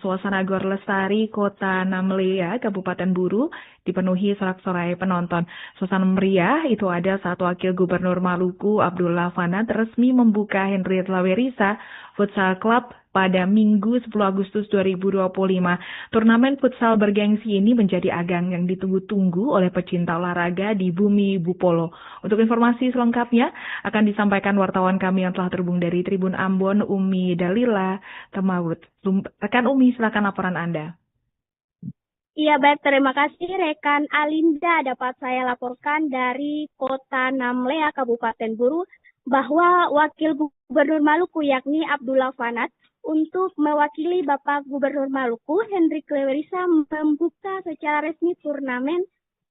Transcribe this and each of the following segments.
Suasana Gor Lestari, Kota Namlea, Kabupaten Buru, dipenuhi sorak-sorai penonton. Suasana meriah itu ada saat Wakil Gubernur Maluku, Abdullah Fanat, resmi membuka Henry Lawerisa Futsal Club pada Minggu 10 Agustus 2025. Turnamen futsal bergengsi ini menjadi ajang yang ditunggu-tunggu oleh pecinta olahraga di bumi Bupolo. Untuk informasi selengkapnya akan disampaikan wartawan kami yang telah terhubung dari Tribun Ambon, Umi Dalila Temawut. Rekan Umi, silakan laporan Anda. Iya, baik. Terima kasih rekan Alinda. Dapat saya laporkan dari Kota Namlea, Kabupaten Buru, bahwa Wakil Gubernur Maluku yakni Abdullah Fanat untuk mewakili Bapak Gubernur Maluku, Henry Lawerisa, membuka secara resmi turnamen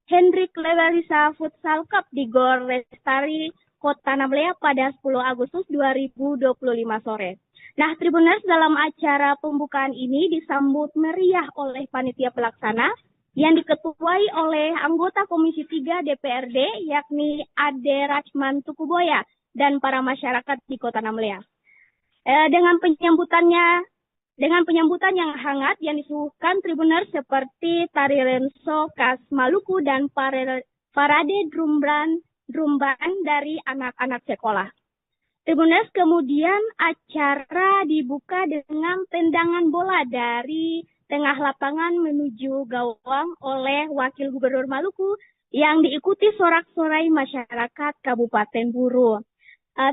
Henry Lawerisa Futsal Cup di Gor Lestari, Kota Namlea pada 10 Agustus 2025 sore. Nah, Tribuners, dalam acara pembukaan ini disambut meriah oleh panitia pelaksana yang diketuai oleh anggota Komisi 3 DPRD yakni Ade Rachman Tukuboya dan para masyarakat di Kota Namlea. Dengan penyambutan yang hangat yang disuguhkan Tribuners seperti tari renso khas Maluku dan parade drum band dari anak-anak sekolah. Tribuners, kemudian acara dibuka dengan tendangan bola dari tengah lapangan menuju gawang oleh Wakil Gubernur Maluku yang diikuti sorak-sorai masyarakat Kabupaten Buru.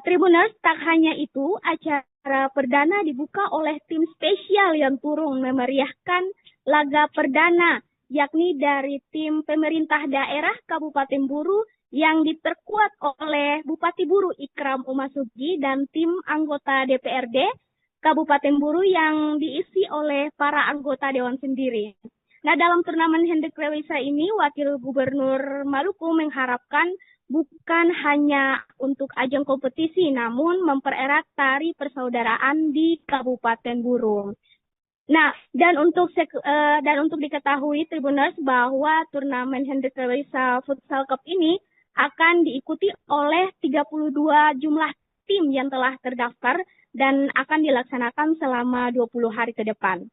Tribuners, tak hanya itu, acara perdana dibuka oleh tim spesial yang turun memeriahkan laga perdana, yakni dari tim pemerintah daerah Kabupaten Buru yang diperkuat oleh Bupati Buru Ikram Umasugi dan tim anggota DPRD Kabupaten Buru yang diisi oleh para anggota Dewan sendiri. Nah, dalam turnamen Henry Lawerisa ini, Wakil Gubernur Maluku mengharapkan bukan hanya untuk ajang kompetisi, namun mempererat tari persaudaraan di Kabupaten Buru. Nah, dan untuk diketahui Tribuners bahwa turnamen Henry Lawerisa Futsal Cup ini akan diikuti oleh 32 jumlah tim yang telah terdaftar dan akan dilaksanakan selama 20 hari ke depan.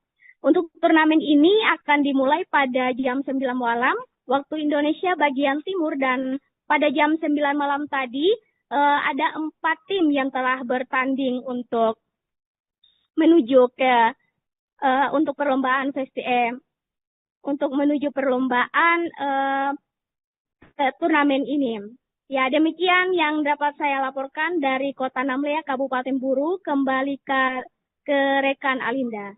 Untuk turnamen ini akan dimulai pada jam 9 malam waktu Indonesia bagian timur, dan pada jam 9 malam tadi ada 4 tim yang telah bertanding untuk menuju ke turnamen ini. Ya, demikian yang dapat saya laporkan dari Kota Namlea, Kabupaten Buru. Kembali ke rekan Alinda.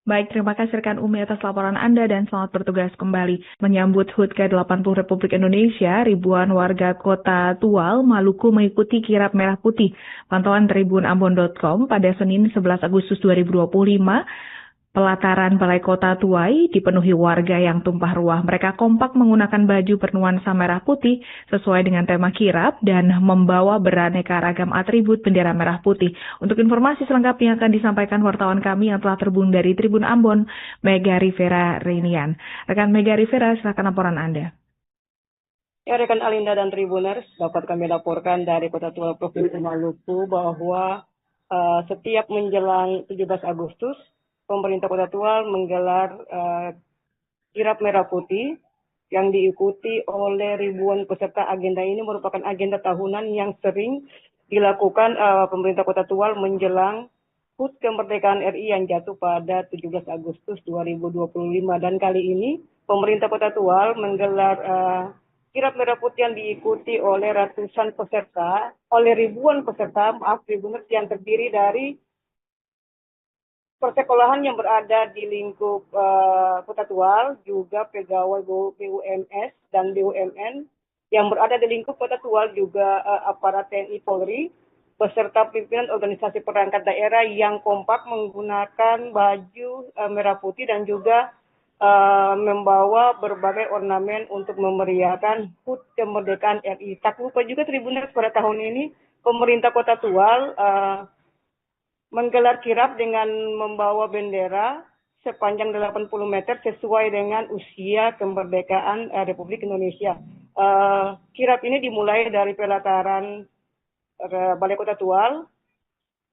Baik, terima kasih rekan Umi atas laporan Anda dan selamat bertugas kembali. Menyambut HUT ke-80 Republik Indonesia, ribuan warga Kota Tual, Maluku mengikuti kirap merah putih. Pantauan tribunambon.com pada Senin 11 Agustus 2025, pelataran Balai Kota Tuai dipenuhi warga yang tumpah ruah. Mereka kompak menggunakan baju bernuansa merah putih sesuai dengan tema kirap dan membawa beraneka ragam atribut bendera merah putih. Untuk informasi selengkapnya akan disampaikan wartawan kami yang telah terhubung dari Tribun Ambon, Mega Rivera Reinian. Rekan Mega Rivera, silakan laporan Anda. Ya, rekan Alinda dan Tribuners, dapat kami laporkan dari Kota Tual Provinsi Maluku bahwa setiap menjelang 17 Agustus, pemerintah Kota Tual menggelar kirap merah putih yang diikuti oleh ribuan peserta. Agenda ini merupakan agenda tahunan yang sering dilakukan pemerintah Kota Tual menjelang HUT kemerdekaan RI yang jatuh pada 17 Agustus 2025. Dan kali ini pemerintah Kota Tual menggelar kirap merah putih yang diikuti oleh ribuan peserta, yang terdiri dari persekolahan yang berada di lingkup Kota Tual, juga pegawai BUMS dan BUMN yang berada di lingkup Kota Tual, juga aparat TNI Polri, beserta pimpinan organisasi perangkat daerah yang kompak menggunakan baju merah putih dan juga membawa berbagai ornamen untuk memeriahkan HUT kemerdekaan RI. Tak lupa juga Tribuners, pada tahun ini pemerintah Kota Tual menggelar kirap dengan membawa bendera sepanjang 80 meter sesuai dengan usia kemerdekaan Republik Indonesia. Kirap ini dimulai dari pelataran Balai Kota Tual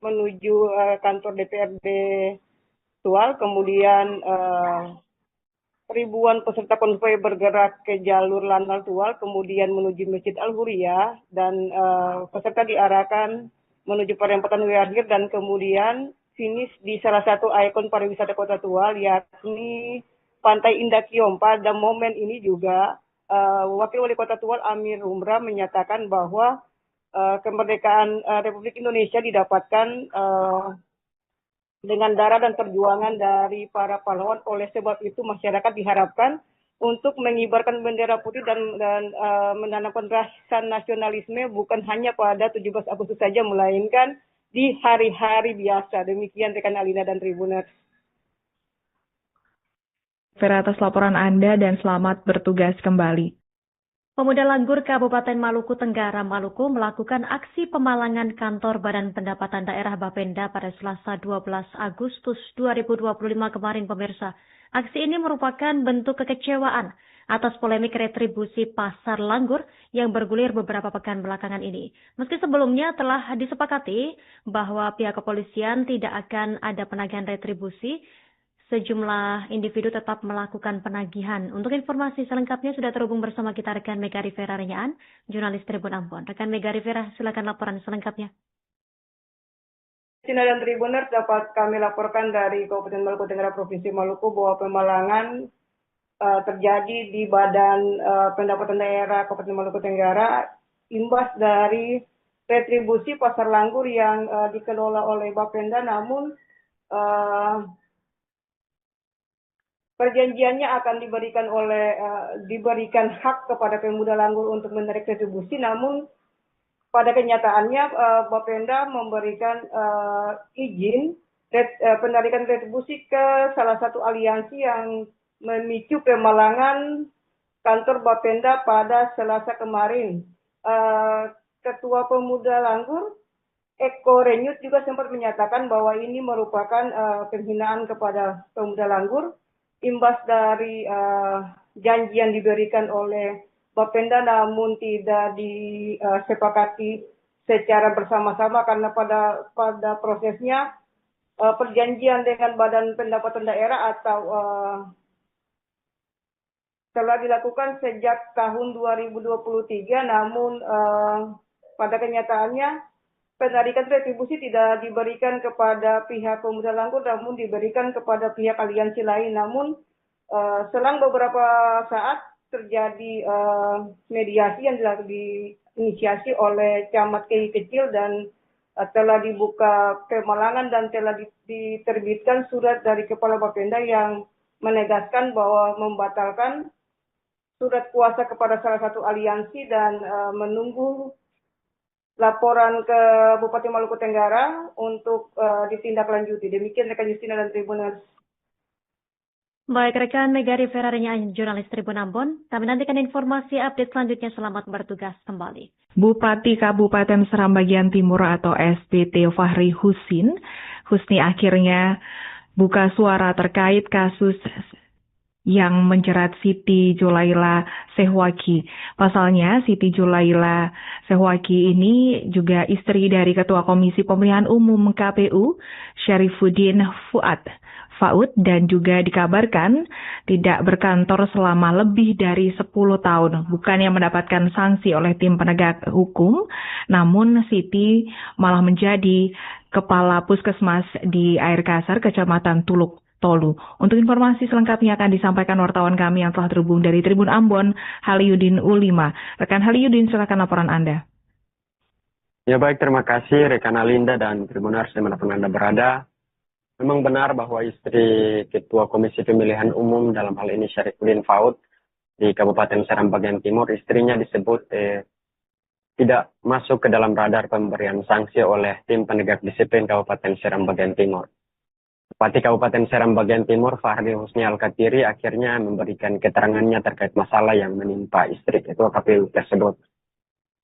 menuju kantor DPRD Tual, kemudian ribuan peserta konvoi bergerak ke jalur Lanal Tual, kemudian menuju Masjid Al-Huriyah, dan peserta diarahkan menuju perempatan Wiarhir, dan kemudian finish di salah satu ikon pariwisata Kota Tual, yakni Pantai Indah Kiom. Pada momen ini juga Wakil Wali Kota Tual Amir Humra menyatakan bahwa kemerdekaan Republik Indonesia didapatkan dengan darah dan perjuangan dari para pahlawan. Oleh sebab itu masyarakat diharapkan untuk mengibarkan bendera putih dan menanamkan rasa nasionalisme bukan hanya pada 17 Agustus saja, melainkan di hari-hari biasa. Demikian rekan Alina dan Tribuners. Vera, atas laporan Anda dan selamat bertugas kembali. Pemuda Langgur Kabupaten Maluku Tenggara, Maluku melakukan aksi pemalangan kantor Badan Pendapatan Daerah Bapenda pada Selasa 12 Agustus 2025 kemarin, pemirsa. Aksi ini merupakan bentuk kekecewaan atas polemik retribusi pasar Langgur yang bergulir beberapa pekan belakangan ini. Meski sebelumnya telah disepakati bahwa pihak kepolisian tidak akan ada penagihan retribusi, sejumlah individu tetap melakukan penagihan. Untuk informasi selengkapnya sudah terhubung bersama kita rekan Mega Rivera Renyaan, jurnalis Tribun Ambon. Rekan Mega Rivera, silakan laporan selengkapnya. Cina dan Tribuners, dapat kami laporkan dari Kabupaten Maluku Tenggara Provinsi Maluku bahwa pemalangan terjadi di Badan Pendapatan Daerah Kabupaten Maluku Tenggara imbas dari retribusi pasar Langgur yang dikelola oleh Bapenda, namun perjanjiannya akan diberikan hak kepada pemuda Langgur untuk menarik retribusi, namun pada kenyataannya Bapenda memberikan izin penarikan retribusi ke salah satu aliansi yang memicu pemalangan kantor Bapenda pada Selasa kemarin. Ketua Pemuda Langgur, Eko Renyut, juga sempat menyatakan bahwa ini merupakan penghinaan kepada pemuda Langgur, imbas dari janji yang diberikan oleh Bapenda namun tidak disepakati secara bersama-sama, karena pada prosesnya perjanjian dengan Badan Pendapatan Daerah atau telah dilakukan sejak tahun 2023, namun pada kenyataannya penarikan retribusi tidak diberikan kepada pihak Pemuda Langgur, namun diberikan kepada pihak aliansi lain. Namun selang beberapa saat terjadi mediasi yang diinisiasi oleh Camat Kei Kecil, dan telah dibuka pemalangan dan telah diterbitkan surat dari Kepala Bapenda yang menegaskan bahwa membatalkan surat kuasa kepada salah satu aliansi dan menunggu laporan ke Bupati Maluku Tenggara untuk ditindaklanjuti. Demikian rekan Justina dan Tribuners. Baik, rekan Mega Rivera Renyaan, jurnalis Tribun Ambon. Kami nantikan informasi update selanjutnya. Selamat bertugas kembali. Bupati Kabupaten Seram Bagian Timur atau SBT Fahri Husni akhirnya buka suara terkait kasus yang menjerat Siti Julaila Sehwaki. Pasalnya, Siti Julaila Sehwaki ini juga istri dari Ketua Komisi Pemilihan Umum KPU, Syarifuddin Faud, dan juga dikabarkan tidak berkantor selama lebih dari 10 tahun. Bukannya mendapatkan sanksi oleh tim penegak hukum, namun Siti malah menjadi kepala puskesmas di Air Kasar, Kecamatan Tuluk Tolu. Untuk informasi selengkapnya akan disampaikan wartawan kami yang telah terhubung dari Tribun Ambon, Haliyudin Ulima. Rekan Haliyudin, silakan laporan Anda. Ya baik, terima kasih rekan Alinda dan Tribuners dimanapun Anda berada. Memang benar bahwa istri Ketua Komisi Pemilihan Umum, dalam hal ini Syarifuddin Faud, di Kabupaten Seram Bagian Timur, istrinya disebut tidak masuk ke dalam radar pemberian sanksi oleh tim penegak disiplin Kabupaten Seram Bagian Timur. Bupati Kabupaten Seram bagian Timur, Fahri Husni Al-Katiri, akhirnya memberikan keterangannya terkait masalah yang menimpa istri Ketua KPU tersebut.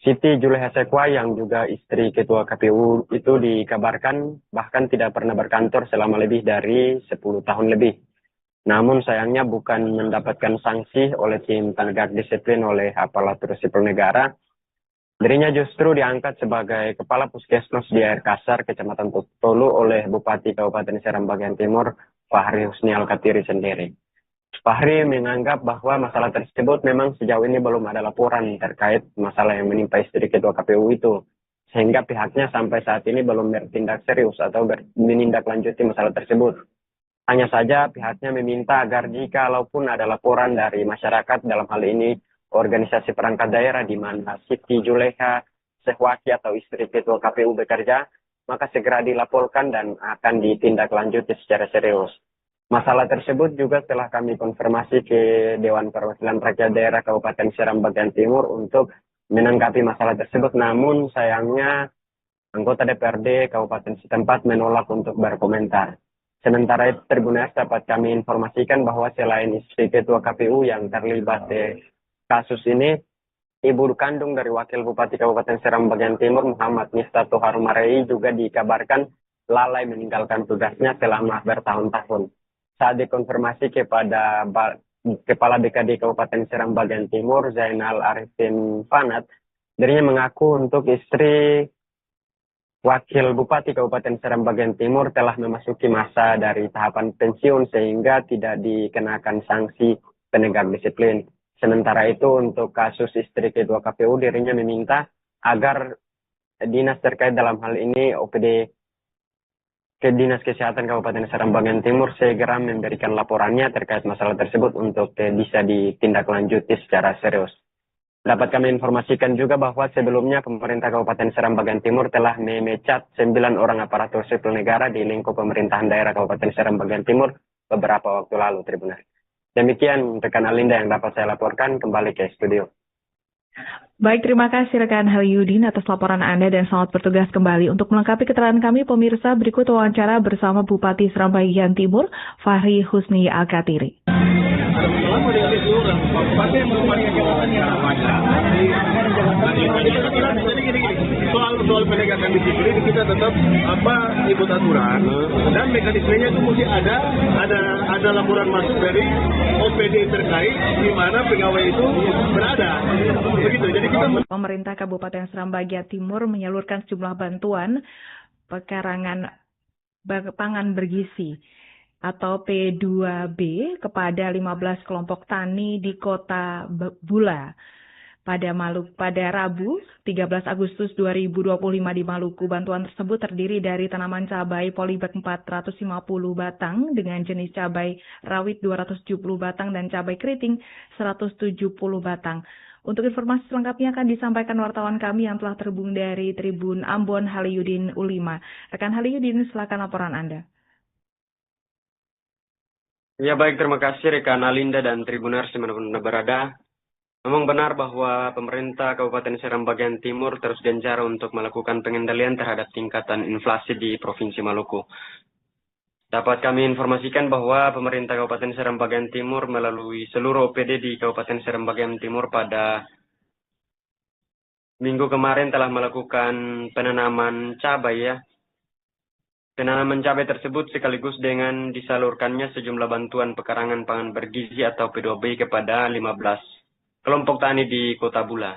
Siti Juleha Sekwa yang juga istri Ketua KPU itu dikabarkan bahkan tidak pernah berkantor selama lebih dari 10 tahun lebih. Namun sayangnya bukan mendapatkan sanksi oleh tim penegak disiplin oleh aparatur sipil negara. Dirinya justru diangkat sebagai Kepala Puskesmas di Air Kasar, Kecamatan Tolu oleh Bupati Kabupaten Seram bagian Timur, Fahri Husni Al-Katiri sendiri. Fahri menganggap bahwa masalah tersebut memang sejauh ini belum ada laporan terkait masalah yang menimpa istri Ketua KPU itu. Sehingga pihaknya sampai saat ini belum bertindak serius atau menindaklanjuti masalah tersebut. Hanya saja pihaknya meminta agar jikalaupun ada laporan dari masyarakat, dalam hal ini organisasi perangkat daerah di mana Siti Juleha Sehwaki atau istri Ketua KPU bekerja, maka segera dilaporkan dan akan ditindaklanjuti secara serius. Masalah tersebut juga telah kami konfirmasi ke Dewan Perwakilan Rakyat Daerah Kabupaten Seram bagian Timur untuk menanggapi masalah tersebut, namun sayangnya anggota DPRD Kabupaten setempat menolak untuk berkomentar. Sementara itu, Tribuners dapat kami informasikan bahwa selain istri Ketua KPU yang terlibat kasus ini, ibu kandung dari Wakil Bupati Kabupaten Seram bagian Timur, Muhammad Miftah Harumarei, juga dikabarkan lalai meninggalkan tugasnya selama bertahun-tahun. Saat dikonfirmasi kepada Kepala BKD Kabupaten Seram bagian Timur, Zainal Arifin Fanat, dirinya mengaku untuk istri Wakil Bupati Kabupaten Seram bagian Timur telah memasuki masa dari tahapan pensiun sehingga tidak dikenakan sanksi penegak disiplin. Sementara itu untuk kasus istri Ketua KPU, dirinya meminta agar dinas terkait dalam hal ini OPD ke Dinas Kesehatan Kabupaten Seram bagian Timur segera memberikan laporannya terkait masalah tersebut untuk bisa ditindaklanjuti secara serius. Dapat kami informasikan juga bahwa sebelumnya pemerintah Kabupaten Seram bagian Timur telah memecat 9 orang aparatur sipil negara di lingkup pemerintahan daerah Kabupaten Seram bagian Timur beberapa waktu lalu, Tribuners. Demikian rekan Alinda yang dapat saya laporkan, kembali ke studio. Baik, terima kasih rekan Halyudin atas laporan Anda dan selamat bertugas kembali. Untuk melengkapi keterangan kami, pemirsa, berikut wawancara bersama Bupati Seram bagian Timur, Fahri Husni Al-Katiri. Soal penegakan disiplin kita tetap ikut aturan dan mekanismenya itu mesti ada laporan masuk dari OPD terkait di mana pegawai itu berada. Begitu. Jadi kita Pemerintah Kabupaten Seram bagian Timur menyalurkan sejumlah bantuan pekarangan pangan bergizi atau P2B kepada 15 kelompok tani di Kota Bula. Pada Rabu 13 Agustus 2025 di Maluku, bantuan tersebut terdiri dari tanaman cabai polybag 450 batang dengan jenis cabai rawit 270 batang dan cabai keriting 170 batang. Untuk informasi selengkapnya akan disampaikan wartawan kami yang telah terhubung dari Tribun Ambon, Halyudin Ulima. Rekan Halyudin, silakan laporan Anda. Ya baik, terima kasih rekan Alinda dan Tribuners dimanapun Anda berada. Memang benar bahwa pemerintah Kabupaten Seram bagian Timur terus gencar untuk melakukan pengendalian terhadap tingkatan inflasi di Provinsi Maluku. Dapat kami informasikan bahwa pemerintah Kabupaten Seram bagian Timur melalui seluruh OPD di Kabupaten Seram bagian Timur pada minggu kemarin telah melakukan penanaman cabai ya. Penanaman cabai tersebut sekaligus dengan disalurkannya sejumlah bantuan pekarangan pangan bergizi atau P2B kepada 15 kelompok tani di Kota Bula.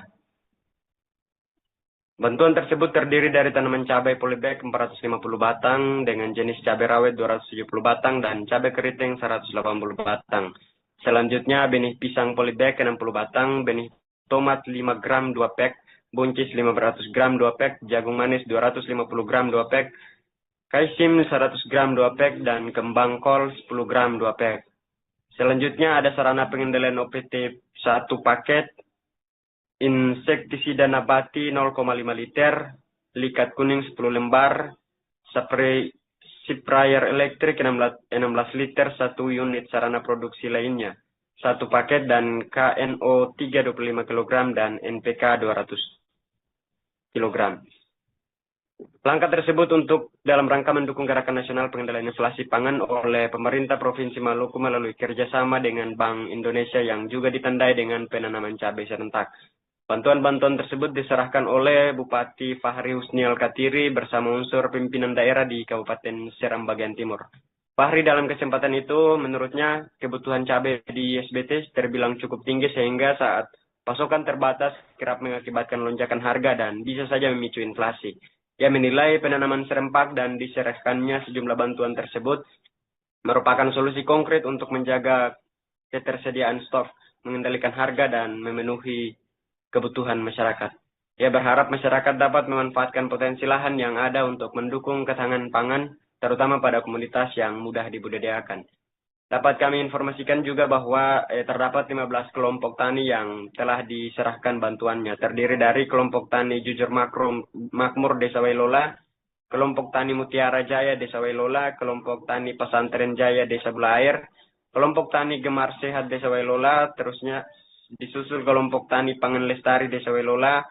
Bantuan tersebut terdiri dari tanaman cabai polybag 450 batang dengan jenis cabai rawit 270 batang dan cabai keriting 180 batang. Selanjutnya benih pisang polybag 60 batang, benih tomat 5 gram 2 pack, buncis 500 gram 2 pack, jagung manis 250 gram 2 pack, kaisim 100 gram 2 pack, dan kembang kol 10 gram 2 pack. Selanjutnya ada sarana pengendalian OPT 1 paket, insektisida nabati 0,5 liter, likat kuning 10 lembar, sprayer elektrik 16 liter, 1 unit sarana produksi lainnya, 1 paket, dan KNO 325 kg dan NPK 200 kg. Langkah tersebut untuk dalam rangka mendukung gerakan nasional pengendalian inflasi pangan oleh pemerintah Provinsi Maluku melalui kerjasama dengan Bank Indonesia yang juga ditandai dengan penanaman cabai serentak. Bantuan-bantuan tersebut diserahkan oleh Bupati Fahri Husnial Katiri bersama unsur pimpinan daerah di Kabupaten Seram bagian timur. Fahri dalam kesempatan itu menurutnya kebutuhan cabai di SBT terbilang cukup tinggi sehingga saat pasokan terbatas kerap mengakibatkan lonjakan harga dan bisa saja memicu inflasi. Ia menilai penanaman serempak dan diserahkannya sejumlah bantuan tersebut merupakan solusi konkret untuk menjaga ketersediaan stok, mengendalikan harga, dan memenuhi kebutuhan masyarakat. Ia berharap masyarakat dapat memanfaatkan potensi lahan yang ada untuk mendukung ketahanan pangan, terutama pada komoditas yang mudah dibudidayakan. Dapat kami informasikan juga bahwa terdapat 15 kelompok tani yang telah diserahkan bantuannya, terdiri dari kelompok tani Jujur Makmur Desa Wailola, kelompok tani Mutiara Jaya Desa Wailola, kelompok tani Pesantren Jaya Desa Bulair, kelompok tani Gemar Sehat Desa Wailola, terusnya disusul kelompok tani Pangan Lestari Desa Wailola,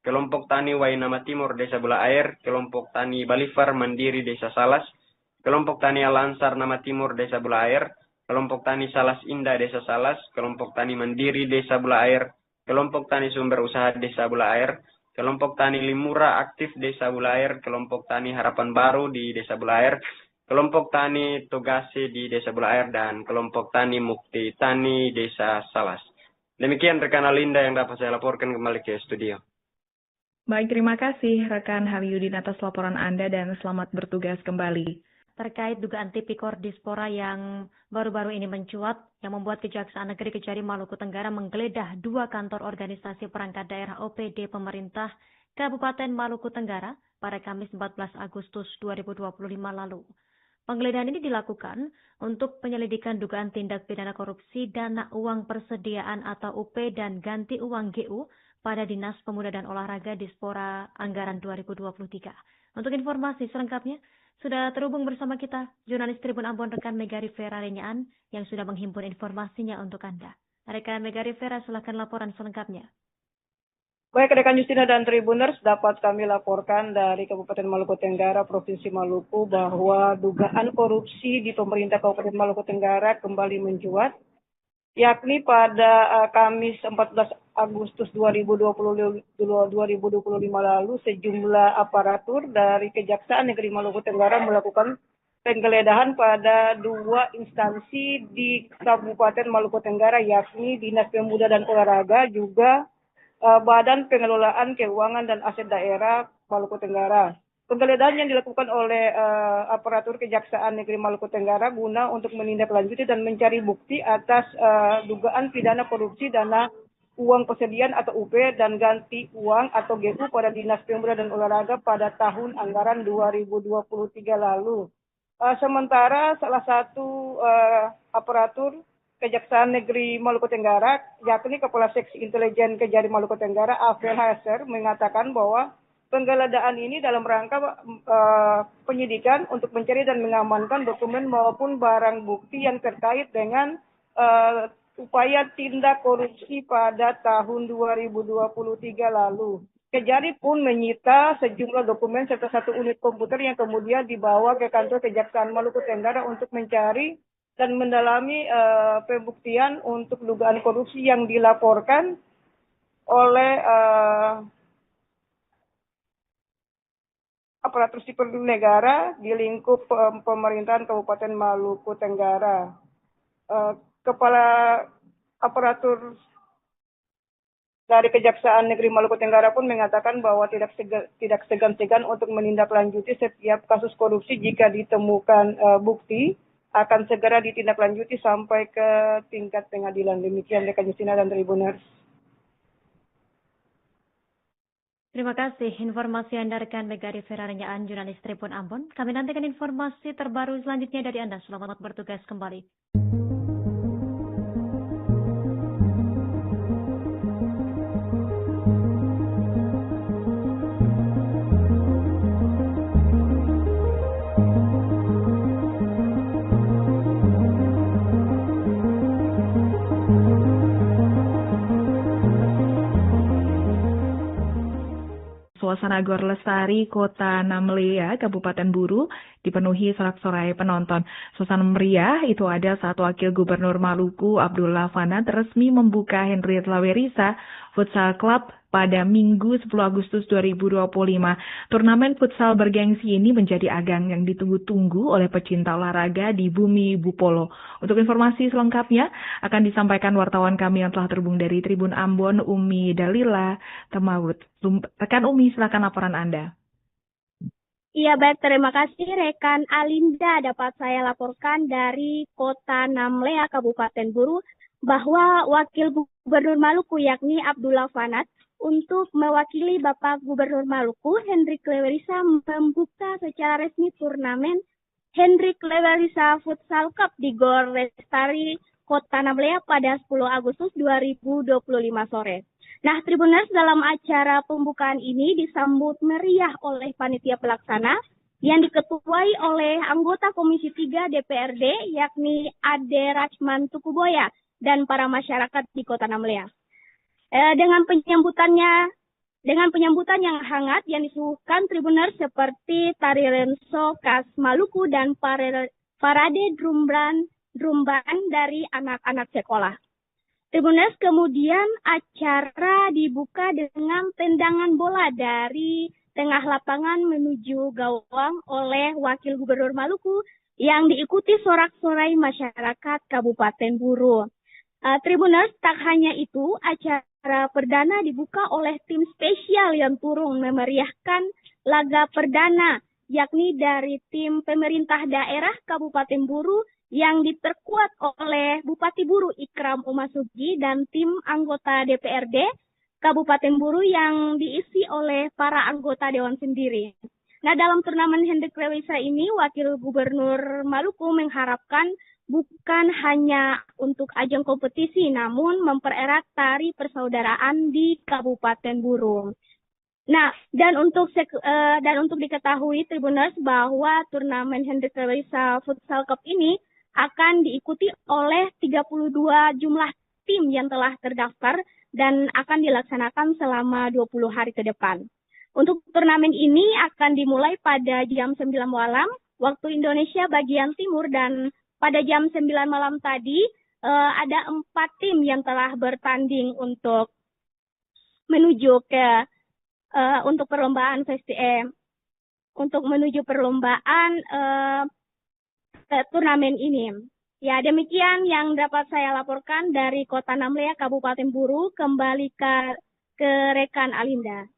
kelompok tani Wainama Timur Desa Bulair, kelompok tani Balifar Mandiri Desa Salas, kelompok tani Al-Ansar Nama Timur Desa Bulair, kelompok tani Salas Indah Desa Salas, kelompok tani Mandiri Desa Bulair, kelompok tani Sumber Usaha Desa Bulair, kelompok tani Limura Aktif Desa Bulair, kelompok tani Harapan Baru di Desa Bulair, kelompok tani Togase di Desa Bulair, dan kelompok tani Mukti Tani Desa Salas. Demikian rekan Alinda yang dapat saya laporkan kembali ke studio. Baik, terima kasih rekan Haryudin atas laporan Anda dan selamat bertugas kembali. Terkait dugaan tipikor dispora yang baru-baru ini mencuat, yang membuat Kejaksaan Negeri Kejari Maluku Tenggara menggeledah 2 kantor organisasi perangkat daerah OPD pemerintah Kabupaten Maluku Tenggara pada Kamis 14 Agustus 2025 lalu. Penggeledahan ini dilakukan untuk penyelidikan dugaan tindak pidana korupsi dana uang persediaan atau UP dan ganti uang GU pada Dinas Pemuda dan Olahraga Dispora Anggaran 2023. Untuk informasi selengkapnya, sudah terhubung bersama kita jurnalis Tribun Ambon rekan Mega Rivera Renyaan yang sudah menghimpun informasinya untuk Anda. Rekan Mega Rivera, silakan laporan selengkapnya. Baik, rekan Justina dan Tribuners, dapat kami laporkan dari Kabupaten Maluku Tenggara, Provinsi Maluku, bahwa dugaan korupsi di pemerintah Kabupaten Maluku Tenggara kembali mencuat, yakni pada Kamis 14 Agustus 2025 lalu, sejumlah aparatur dari Kejaksaan Negeri Maluku Tenggara melakukan penggeledahan pada 2 instansi di Kabupaten Maluku Tenggara, yakni Dinas Pemuda dan Olahraga, juga Badan Pengelolaan Keuangan dan Aset Daerah Maluku Tenggara. Penggeledahan yang dilakukan oleh aparatur Kejaksaan Negeri Maluku Tenggara guna untuk menindaklanjuti dan mencari bukti atas dugaan pidana korupsi dana uang persediaan atau UP dan ganti uang atau GU pada Dinas Pemuda dan Olahraga pada tahun anggaran 2023 lalu. Sementara salah satu aparatur Kejaksaan Negeri Maluku Tenggara, yakni Kepala Seksi Intelijen Kejari Maluku Tenggara, Afel Haser, mengatakan bahwa penggeledahan ini dalam rangka penyidikan untuk mencari dan mengamankan dokumen maupun barang bukti yang terkait dengan upaya tindak korupsi pada tahun 2023 lalu. Kejari pun menyita sejumlah dokumen serta 1 unit komputer yang kemudian dibawa ke kantor Kejaksaan Maluku Tenggara untuk mencari dan mendalami pembuktian untuk dugaan korupsi yang dilaporkan oleh aparatur sipil negara di lingkup pemerintahan Kabupaten Maluku Tenggara. Kepala aparatur dari Kejaksaan Negeri Maluku Tenggara pun mengatakan bahwa tidak segan-segan untuk menindaklanjuti setiap kasus korupsi jika ditemukan bukti, akan segera ditindaklanjuti sampai ke tingkat pengadilan. Demikian rekan Justina dan Tribuners. Terima kasih informasi Anda rekan Mega Rivera Renyaan, jurnalis Tribun Ambon. Kami nantikan informasi terbaru selanjutnya dari Anda. Selamat bertugas kembali. kawasan Agor Lestari, Kota Namlea, Kabupaten Buru, dipenuhi sorak-sorai penonton. Suasana meriah itu ada saat Wakil Gubernur Maluku, Abdullah Fanat, resmi membuka Henry Lawerisa Futsal Club pada Minggu 10 Agustus 2025. Turnamen futsal bergengsi ini menjadi ajang yang ditunggu-tunggu oleh pecinta olahraga di bumi Bupolo. Untuk informasi selengkapnya akan disampaikan wartawan kami yang telah terhubung dari Tribun Ambon, Umi Dalila Temawut. Rekan Umi, silakan laporan Anda. Iya baik, terima kasih rekan Alinda. Dapat saya laporkan dari Kota Namlea, Kabupaten Buru, bahwa Wakil Gubernur Maluku yakni Abdullah Fanat untuk mewakili Bapak Gubernur Maluku, Henry Lawerisa, membuka secara resmi turnamen Henry Lawerisa Futsal Cup di Gor Lestari, Kota Namlea pada 10 Agustus 2025 sore. Nah, Tribuners, dalam acara pembukaan ini disambut meriah oleh panitia pelaksana yang diketuai oleh anggota Komisi 3 DPRD yakni Ade Rachman Tukuboya dan para masyarakat di Kota Namlea. Dengan penyambutan yang hangat yang disuguhkan Tribuners seperti tari renso khas Maluku dan parade drumban dari anak-anak sekolah. Tribuners, kemudian acara dibuka dengan tendangan bola dari tengah lapangan menuju gawang oleh Wakil Gubernur Maluku yang diikuti sorak-sorai masyarakat Kabupaten Buru. Tribuners, tak hanya itu, acara perdana dibuka oleh tim spesial yang turun memeriahkan laga perdana, yakni dari tim pemerintah daerah Kabupaten Buru yang diperkuat oleh Bupati Buru Ikram Umasugi dan tim anggota DPRD Kabupaten Buru yang diisi oleh para anggota Dewan sendiri. Nah, dalam turnamen Henry Lawerisa ini, Wakil Gubernur Maluku mengharapkan bukan hanya untuk ajang kompetisi, namun mempererat tari persaudaraan di Kabupaten Buru. Nah, dan untuk diketahui Tribuners bahwa turnamen Henry Lawerisa Futsal Cup ini akan diikuti oleh 32 jumlah tim yang telah terdaftar dan akan dilaksanakan selama 20 hari ke depan. Untuk turnamen ini akan dimulai pada jam 9 malam waktu Indonesia bagian timur, dan pada jam 9 malam tadi ada 4 tim yang telah bertanding untuk menuju ke untuk perlombaan turnamen ini. Ya, demikian yang dapat saya laporkan dari Kota Namlea, Kabupaten Buru. Kembali ke rekan Alinda.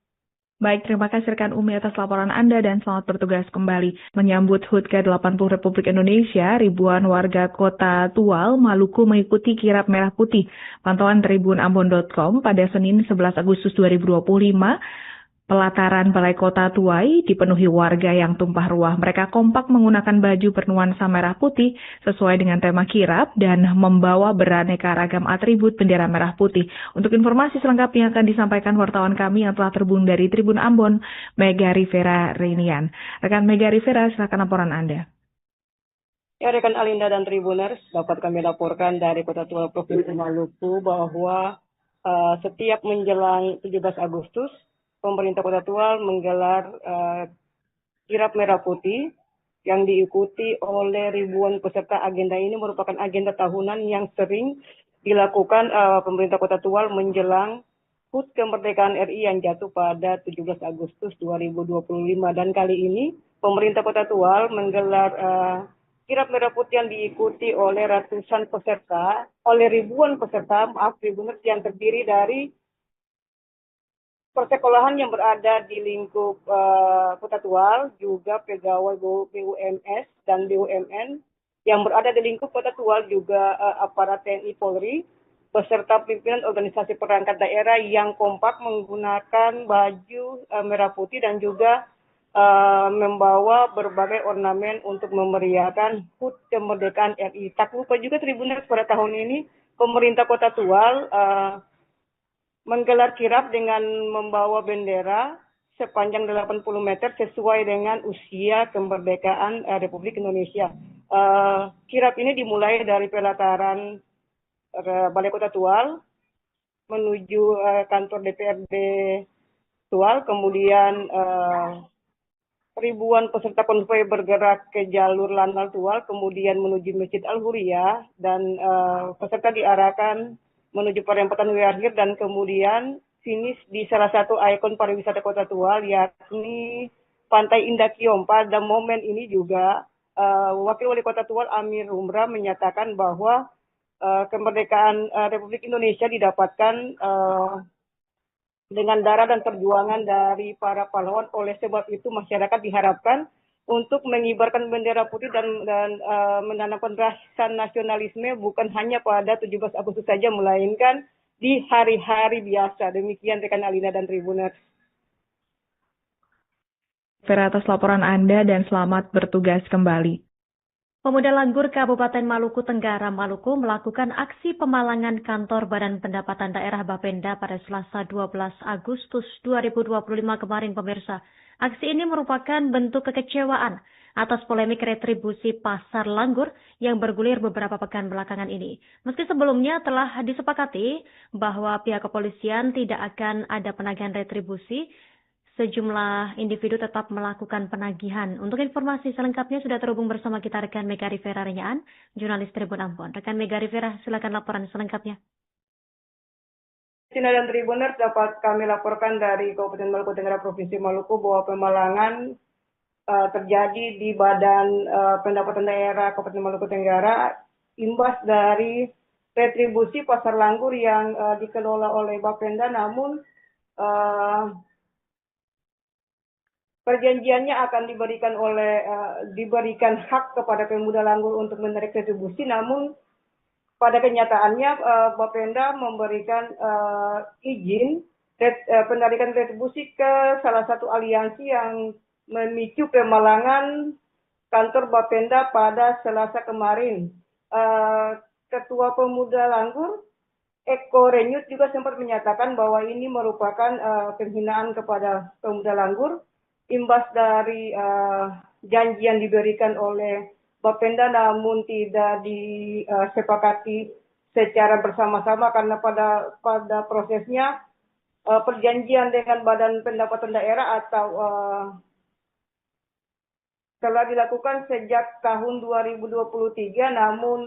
Baik, terima kasih rekan Umi atas laporan Anda dan selamat bertugas kembali. Menyambut HUT ke-80 Republik Indonesia, ribuan warga Kota Tual, Maluku mengikuti kirap merah putih. Pantauan tribunambon.com pada Senin 11 Agustus 2025, pelataran Balai Kota Tuai dipenuhi warga yang tumpah ruah. Mereka kompak menggunakan baju bernuansa merah putih sesuai dengan tema kirap dan membawa beraneka ragam atribut bendera merah putih. Untuk informasi selengkapnya akan disampaikan wartawan kami yang telah terhubung dari Tribun Ambon, Mega Rivera Reinian. Rekan Mega Rivera, silakan laporan Anda. Ya, rekan Alinda dan Tribuners, dapat kami laporkan dari Kota Tual Provinsi Maluku bahwa setiap menjelang 17 Agustus, pemerintah Kota Tual menggelar kirap merah putih yang diikuti oleh ribuan peserta. Agenda ini merupakan agenda tahunan yang sering dilakukan pemerintah Kota Tual menjelang HUT kemerdekaan RI yang jatuh pada 17 Agustus 2025. Dan kali ini pemerintah Kota Tual menggelar kirap merah putih yang diikuti oleh ribuan peserta, Tribuners, yang terdiri dari persekolahan yang berada di lingkup Kota Tual, juga pegawai BUMS dan BUMN yang berada di lingkup Kota Tual, juga aparat TNI Polri, beserta pimpinan organisasi perangkat daerah yang kompak menggunakan baju merah putih dan juga membawa berbagai ornamen untuk memeriahkan HUT kemerdekaan RI. Tak lupa juga Tribuners, pada tahun ini pemerintah Kota Tual menggelar kirap dengan membawa bendera sepanjang 80 meter sesuai dengan usia kemerdekaan Republik Indonesia. Kirap ini dimulai dari pelataran Balai Kota Tual menuju kantor DPRD Tual, kemudian ribuan peserta konvoi bergerak ke jalur Lanal Tual, kemudian menuju Masjid Al-Huriyah, dan peserta diarahkan menuju perempatan Wiarhir, dan kemudian finish di salah satu ikon pariwisata Kota Tual, yakni Pantai Indah Kiom. Pada momen ini juga Wakil Wali Kota Tual Amir Humra menyatakan bahwa kemerdekaan Republik Indonesia didapatkan dengan darah dan perjuangan dari para pahlawan. Oleh sebab itu masyarakat diharapkan untuk mengibarkan bendera putih dan menanamkan rasa nasionalisme bukan hanya pada 17 Agustus saja, melainkan di hari-hari biasa. Demikian rekan Alina dan Tribuners. Vera atas laporan Anda dan selamat bertugas kembali. Pemuda Langgur Kabupaten Maluku Tenggara, Maluku melakukan aksi pemalangan kantor Badan Pendapatan Daerah Bapenda pada Selasa 12 Agustus 2025 kemarin, pemirsa. Aksi ini merupakan bentuk kekecewaan atas polemik retribusi pasar Langgur yang bergulir beberapa pekan belakangan ini. Meski sebelumnya telah disepakati bahwa pihak kepolisian tidak akan ada penagihan retribusi, sejumlah individu tetap melakukan penagihan. Untuk informasi selengkapnya sudah terhubung bersama kita rekan Mega Rivera Renyaan, jurnalis Tribun Ambon. Rekan Mega Rivera, silakan laporan selengkapnya. Sina dan Tribuners, dapat kami laporkan dari Kabupaten Maluku Tenggara Provinsi Maluku bahwa pemalangan terjadi di Badan Pendapatan Daerah Kabupaten Maluku Tenggara imbas dari retribusi pasar Langgur yang dikelola oleh Bapenda, namun perjanjiannya akan diberikan hak kepada pemuda Langgur untuk menarik retribusi, namun pada kenyataannya Bapenda memberikan izin penarikan retribusi ke salah satu aliansi yang memicu pemalangan kantor Bapenda pada Selasa kemarin. Ketua Pemuda Langgur, Eko Renyut, juga sempat menyatakan bahwa ini merupakan penghinaan kepada pemuda Langgur, imbas dari janji yang diberikan oleh Bapenda namun tidak disepakati secara bersama-sama, karena pada prosesnya perjanjian dengan Badan Pendapatan Daerah atau telah dilakukan sejak tahun 2023, namun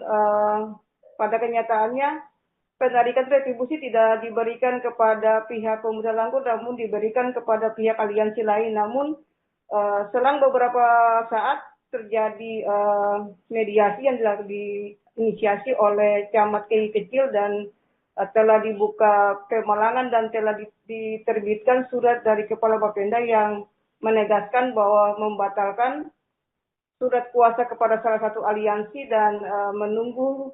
pada kenyataannya penarikan retribusi tidak diberikan kepada pihak Pemuda Langgur, namun diberikan kepada pihak aliansi lain. Namun selang beberapa saat terjadi mediasi yang diinisiasi oleh Camat Kei Kecil, dan telah dibuka pemalangan dan telah diterbitkan surat dari Kepala Bapenda yang menegaskan bahwa membatalkan surat kuasa kepada salah satu aliansi dan menunggu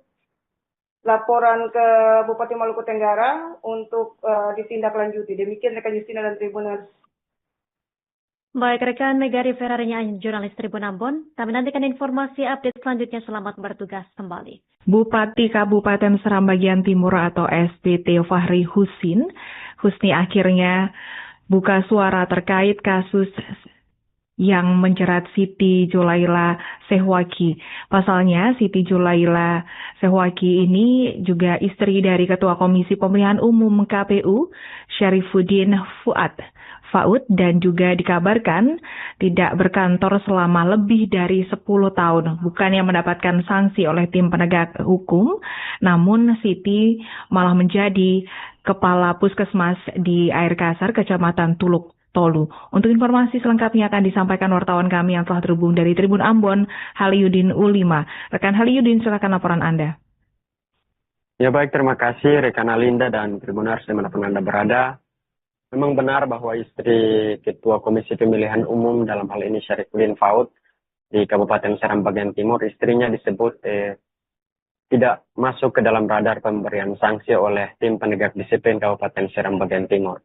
laporan ke Bupati Maluku Tenggara untuk ditindaklanjuti. Demikian rekan Justina dan Tribuners. Baik, rekan Mega Rivera Renyaan, jurnalis Tribun Ambon. Kami nantikan informasi update selanjutnya. Selamat bertugas kembali. Bupati Kabupaten Seram Bagian Timur atau SBT Fahri Husni akhirnya buka suara terkait kasus yang menjerat Siti Julaila Sehwaki. Pasalnya, Siti Julaila Sehwaki ini juga istri dari Ketua Komisi Pemilihan Umum KPU, Syarifuddin Faud, dan juga dikabarkan tidak berkantor selama lebih dari 10 tahun. Bukannya mendapatkan sanksi oleh tim penegak hukum, namun Siti malah menjadi kepala puskesmas di Air Kasar, Kecamatan Tolu. Untuk informasi selengkapnya akan disampaikan wartawan kami yang telah terhubung dari Tribun Ambon, Haliyudin Ulima. Rekan Haliyudin, silakan laporan Anda. Ya baik, terima kasih rekan Alinda dan Tribuners dimanapun Anda berada. Memang benar bahwa istri Ketua Komisi Pemilihan Umum, dalam hal ini Syarifuddin Faud, di Kabupaten Seram Bagian Timur, istrinya disebut tidak masuk ke dalam radar pemberian sanksi oleh tim penegak disiplin Kabupaten Seram Bagian Timur.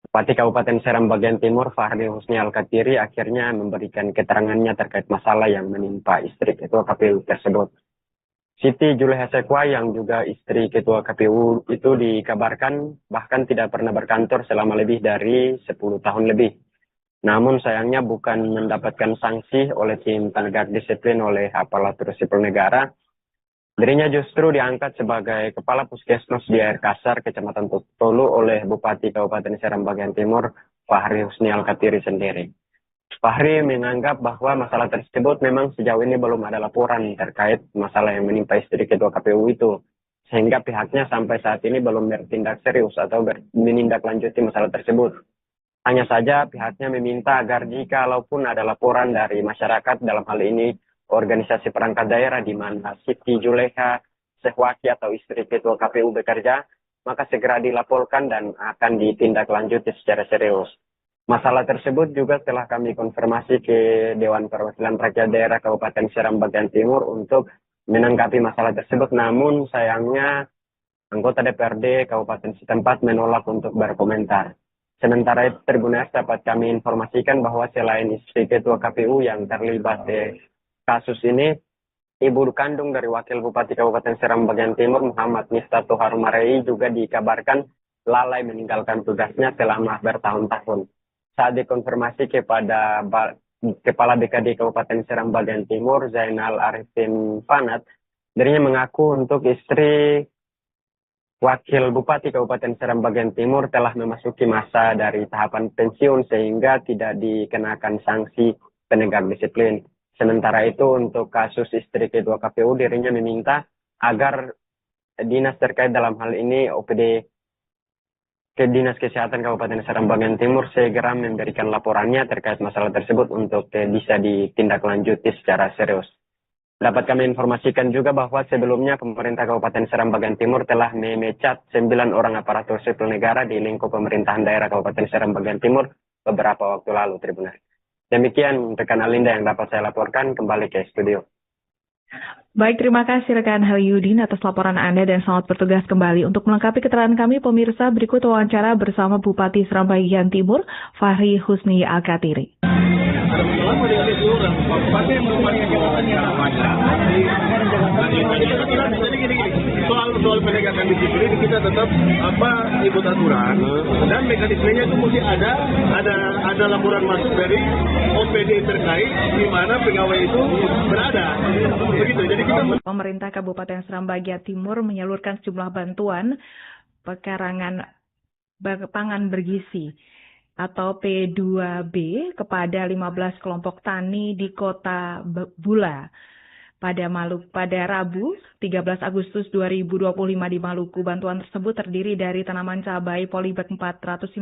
Bupati Kabupaten Seram Bagian Timur, Fahri Husni Al-Katiri, akhirnya memberikan keterangannya terkait masalah yang menimpa istri Ketua KPU tersebut. Siti Julaila Sehwaki, yang juga istri Ketua KPU itu, dikabarkan bahkan tidak pernah berkantor selama lebih dari 10 tahun lebih. Namun sayangnya bukan mendapatkan sanksi oleh tim penegak disiplin oleh aparatur sipil negara. Dirinya justru diangkat sebagai Kepala Puskesmas di Air Kasar, Kecamatan Tolu oleh Bupati Kabupaten Seram Bagian Timur, Fahri Husni Al-Katiri sendiri. Fahri menganggap bahwa masalah tersebut memang sejauh ini belum ada laporan terkait masalah yang menimpa istri Ketua KPU itu. Sehingga pihaknya sampai saat ini belum bertindak serius atau menindaklanjuti masalah tersebut. Hanya saja pihaknya meminta agar jikalaupun ada laporan dari masyarakat, dalam hal ini organisasi perangkat daerah di mana Siti Juleha Sehwaki atau istri Ketua KPU bekerja, maka segera dilaporkan dan akan ditindaklanjuti secara serius. Masalah tersebut juga telah kami konfirmasi ke Dewan Perwakilan Rakyat Daerah Kabupaten Seram Bagian Timur untuk menanggapi masalah tersebut, namun sayangnya anggota DPRD Kabupaten setempat menolak untuk berkomentar. Sementara itu, Tribuners dapat kami informasikan bahwa selain istri Ketua KPU yang terlibat di kasus ini, ibu kandung dari Wakil Bupati Kabupaten Seram Bagian Timur Muhammad Miftah Tohar Marei juga dikabarkan lalai meninggalkan tugasnya selama bertahun-tahun. Saat dikonfirmasi kepada Kepala BKD Kabupaten Seram Bagian Timur Zainal Arifin Fanat, dirinya mengaku untuk istri Wakil Bupati Kabupaten Seram Bagian Timur telah memasuki masa dari tahapan pensiun sehingga tidak dikenakan sanksi penegak disiplin. Sementara itu untuk kasus istri Ketua KPU dirinya meminta agar dinas terkait dalam hal ini OPD ke Dinas Kesehatan Kabupaten Seram Bagian Timur segera memberikan laporannya terkait masalah tersebut untuk bisa ditindaklanjuti secara serius. Dapat kami informasikan juga bahwa sebelumnya pemerintah Kabupaten Seram Bagian Timur telah memecat 9 orang aparatur sipil negara di lingkup pemerintahan daerah Kabupaten Seram Bagian Timur beberapa waktu lalu, Tribuners. Demikian rekan Alinda yang dapat saya laporkan, kembali ke studio. Baik, terima kasih rekan Halyudin atas laporan Anda dan selamat bertugas kembali. Untuk melengkapi keterangan kami, pemirsa, berikut wawancara bersama Bupati Seram Bagian Timur, Fahri Husni Al-Katiri. Soal penegakan disiplin kita tetap ikut aturan dan mekanismenya itu mesti ada laporan masuk dari OPD terkait di mana pegawai itu berada. Begitu. Jadi kita Pemerintah Kabupaten Seram Bagian Timur menyalurkan sejumlah bantuan pekarangan pangan bergizi atau P2B kepada 15 kelompok tani di Kota Bula pada Rabu 13 Agustus 2025 di Maluku. Bantuan tersebut terdiri dari tanaman cabai polybag 450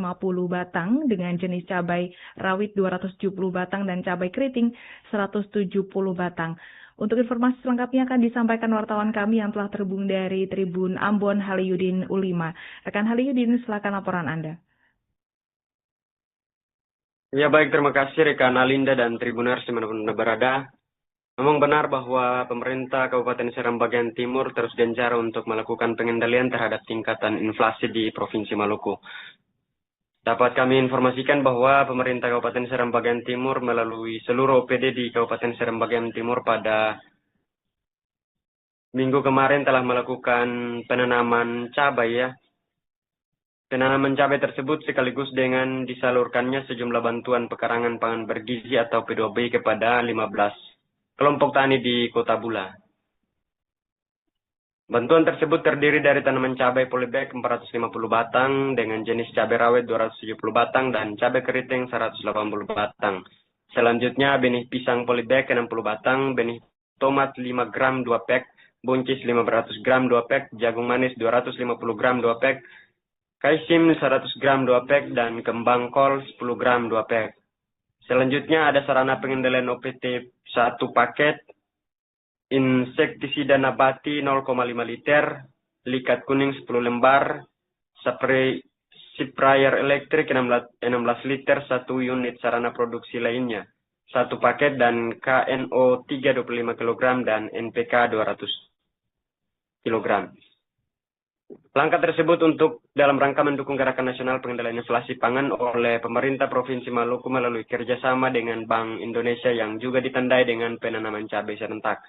batang dengan jenis cabai rawit 270 batang dan cabai keriting 170 batang. Untuk informasi selengkapnya akan disampaikan wartawan kami yang telah terhubung dari Tribun Ambon, Halyudin Ulima. Rekan Halyudin, silakan laporan Anda. Ya baik, terima kasih rekan Alinda dan Tribuners dimanapun Anda berada. Memang benar bahwa pemerintah Kabupaten Seram Bagian Timur terus gencar untuk melakukan pengendalian terhadap tingkatan inflasi di Provinsi Maluku. Dapat kami informasikan bahwa pemerintah Kabupaten Seram Bagian Timur melalui seluruh OPD di Kabupaten Seram Bagian Timur pada minggu kemarin telah melakukan penanaman cabai Penanaman cabai tersebut sekaligus dengan disalurkannya sejumlah bantuan pekarangan pangan bergizi atau P2B kepada 15 kelompok tani di Kota Bula. Bantuan tersebut terdiri dari tanaman cabai polybag 450 batang dengan jenis cabai rawit 270 batang dan cabai keriting 180 batang. Selanjutnya benih pisang polybag 60 batang, benih tomat 5 gram 2 pack, buncis 500 gram 2 pack, jagung manis 250 gram 2 pack, kaisim 100 gram 2 pack, dan kembang kol 10 gram 2 pack. Selanjutnya ada sarana pengendalian OPT 1 paket, insektisida nabati 0,5 liter, likat kuning 10 lembar, sprayer elektrik 16 liter, 1 unit sarana produksi lainnya, 1 paket, dan KNO 325 kg dan NPK 200 kg. Langkah tersebut dalam rangka mendukung gerakan nasional pengendalian inflasi pangan oleh pemerintah Provinsi Maluku melalui kerjasama dengan Bank Indonesia yang juga ditandai dengan penanaman cabai serentak.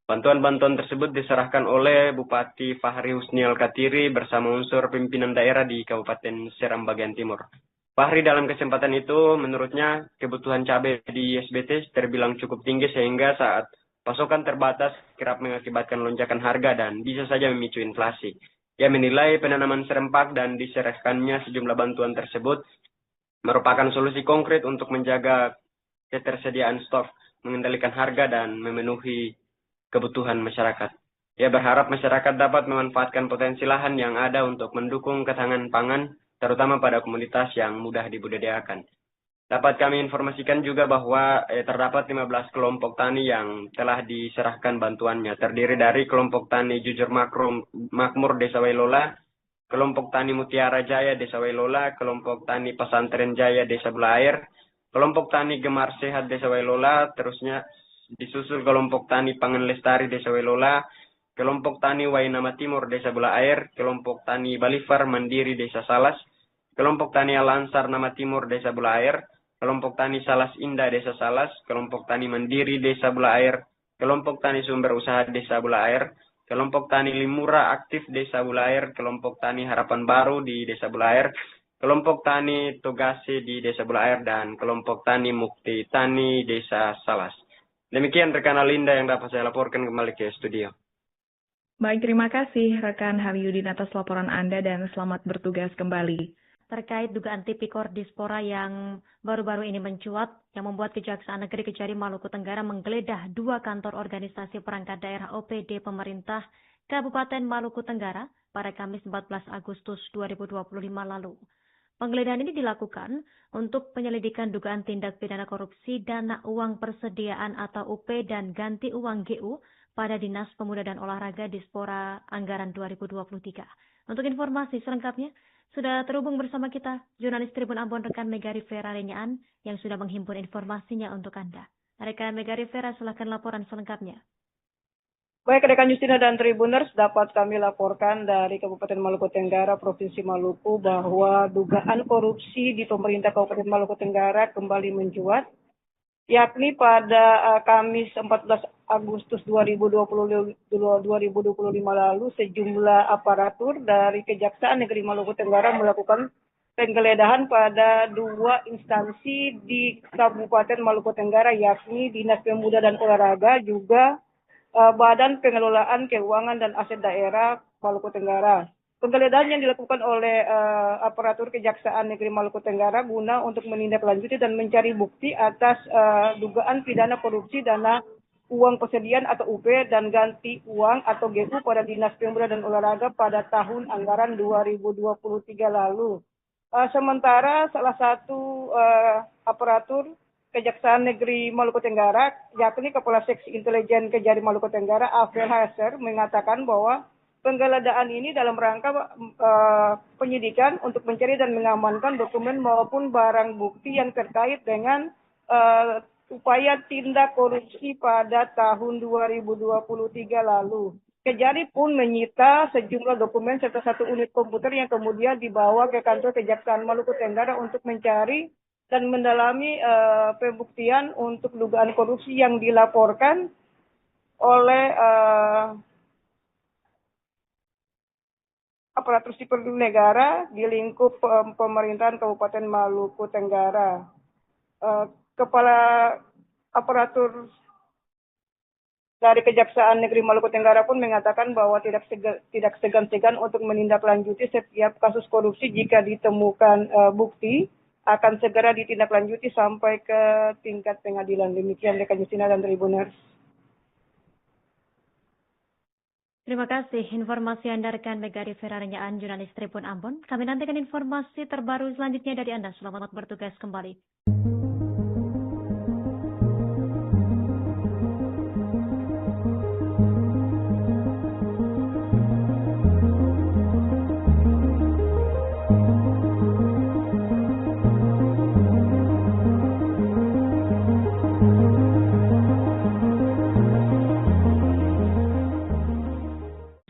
Bantuan-bantuan tersebut diserahkan oleh Bupati Fahri Husni Al-Katiri bersama unsur pimpinan daerah di Kabupaten Seram Bagian Timur. Fahri dalam kesempatan itu menurutnya kebutuhan cabai di SBT terbilang cukup tinggi sehingga saat pasokan terbatas kerap mengakibatkan lonjakan harga dan bisa saja memicu inflasi. Ia menilai penanaman serempak dan diserahkannya sejumlah bantuan tersebut merupakan solusi konkret untuk menjaga ketersediaan stok, mengendalikan harga, dan memenuhi kebutuhan masyarakat. Ia berharap masyarakat dapat memanfaatkan potensi lahan yang ada untuk mendukung ketahanan pangan, terutama pada komunitas yang mudah dibudidayakan. Dapat kami informasikan juga bahwa terdapat 15 kelompok tani yang telah diserahkan bantuannya, terdiri dari kelompok tani Jujur Makmur Desa Wailola, kelompok tani Mutiara Jaya Desa Wailola, kelompok tani Pesantren Jaya Desa Belair, kelompok tani Gemar Sehat Desa Wailola, terusnya disusul kelompok tani Pangan Lestari Desa Wailola, kelompok tani Wainama Timur Desa Belair, kelompok tani Balifar Mandiri Desa Salas, kelompok tani Alansar Nama Timur Desa Belair, kelompok tani Salas Indah Desa Salas, kelompok tani Mandiri Desa Belair, kelompok tani Sumber Usaha Desa Belair, kelompok tani Limura Aktif Desa Belair, kelompok tani Harapan Baru di Desa Belair, kelompok tani Togase di Desa Belair, dan kelompok tani Mukti Tani Desa Salas. Demikian rekan Alinda yang dapat saya laporkan kembali ke studio. Baik, terima kasih rekan Haryudin atas laporan Anda dan selamat bertugas kembali. Terkait dugaan tipikor dispora yang baru-baru ini mencuat, yang membuat Kejaksaan Negeri Kejari Maluku Tenggara menggeledah 2 kantor organisasi perangkat daerah OPD pemerintah Kabupaten Maluku Tenggara pada Kamis 14 Agustus 2025 lalu. Penggeledahan ini dilakukan untuk penyelidikan dugaan tindak pidana korupsi dana uang persediaan atau UP dan ganti uang GU pada Dinas Pemuda dan Olahraga Dispora Anggaran 2023. Untuk informasi selengkapnya, sudah terhubung bersama kita jurnalis Tribun Ambon rekan Mega Rivera Renyaan yang sudah menghimpun informasinya untuk Anda. Rekan Mega Rivera, silakan laporan selengkapnya. Baik, rekan Justina dan Tribuners, dapat kami laporkan dari Kabupaten Maluku Tenggara, Provinsi Maluku, bahwa dugaan korupsi di pemerintah Kabupaten Maluku Tenggara kembali mencuat, yakni pada Kamis 14 Agustus 2025 lalu, sejumlah aparatur dari Kejaksaan Negeri Maluku Tenggara melakukan penggeledahan pada 2 instansi di Kabupaten Maluku Tenggara, yakni Dinas Pemuda dan Olahraga, juga Badan Pengelolaan Keuangan dan Aset Daerah Maluku Tenggara. Penggeledahan yang dilakukan oleh aparatur Kejaksaan Negeri Maluku Tenggara guna untuk menindaklanjuti dan mencari bukti atas dugaan pidana korupsi dana uang persediaan atau UP dan ganti uang atau GU pada Dinas Pemuda dan Olahraga pada tahun anggaran 2023 lalu. Sementara salah satu aparatur Kejaksaan Negeri Maluku Tenggara, yakni Kepala Seksi Intelijen Kejari Maluku Tenggara, Afel Haser, mengatakan bahwa penggeledahan ini dalam rangka penyidikan untuk mencari dan mengamankan dokumen maupun barang bukti yang terkait dengan upaya tindak korupsi pada tahun 2023 lalu. Kejari pun menyita sejumlah dokumen serta 1 unit komputer yang kemudian dibawa ke kantor Kejaksaan Maluku Tenggara untuk mencari dan mendalami pembuktian untuk dugaan korupsi yang dilaporkan oleh aparatur sipil negara di lingkup pemerintahan Kabupaten Maluku Tenggara. Kepala aparatur dari Kejaksaan Negeri Maluku Tenggara pun mengatakan bahwa tidak segan-segan untuk menindaklanjuti setiap kasus korupsi jika ditemukan bukti, akan segera ditindaklanjuti sampai ke tingkat pengadilan. Demikian rekan Justina dan Tribuners. Terima kasih informasi Anda rekan Mega Rivera Renyaan, jurnalis Tribun Ambon. Kami nantikan informasi terbaru selanjutnya dari Anda. Selamat bertugas kembali.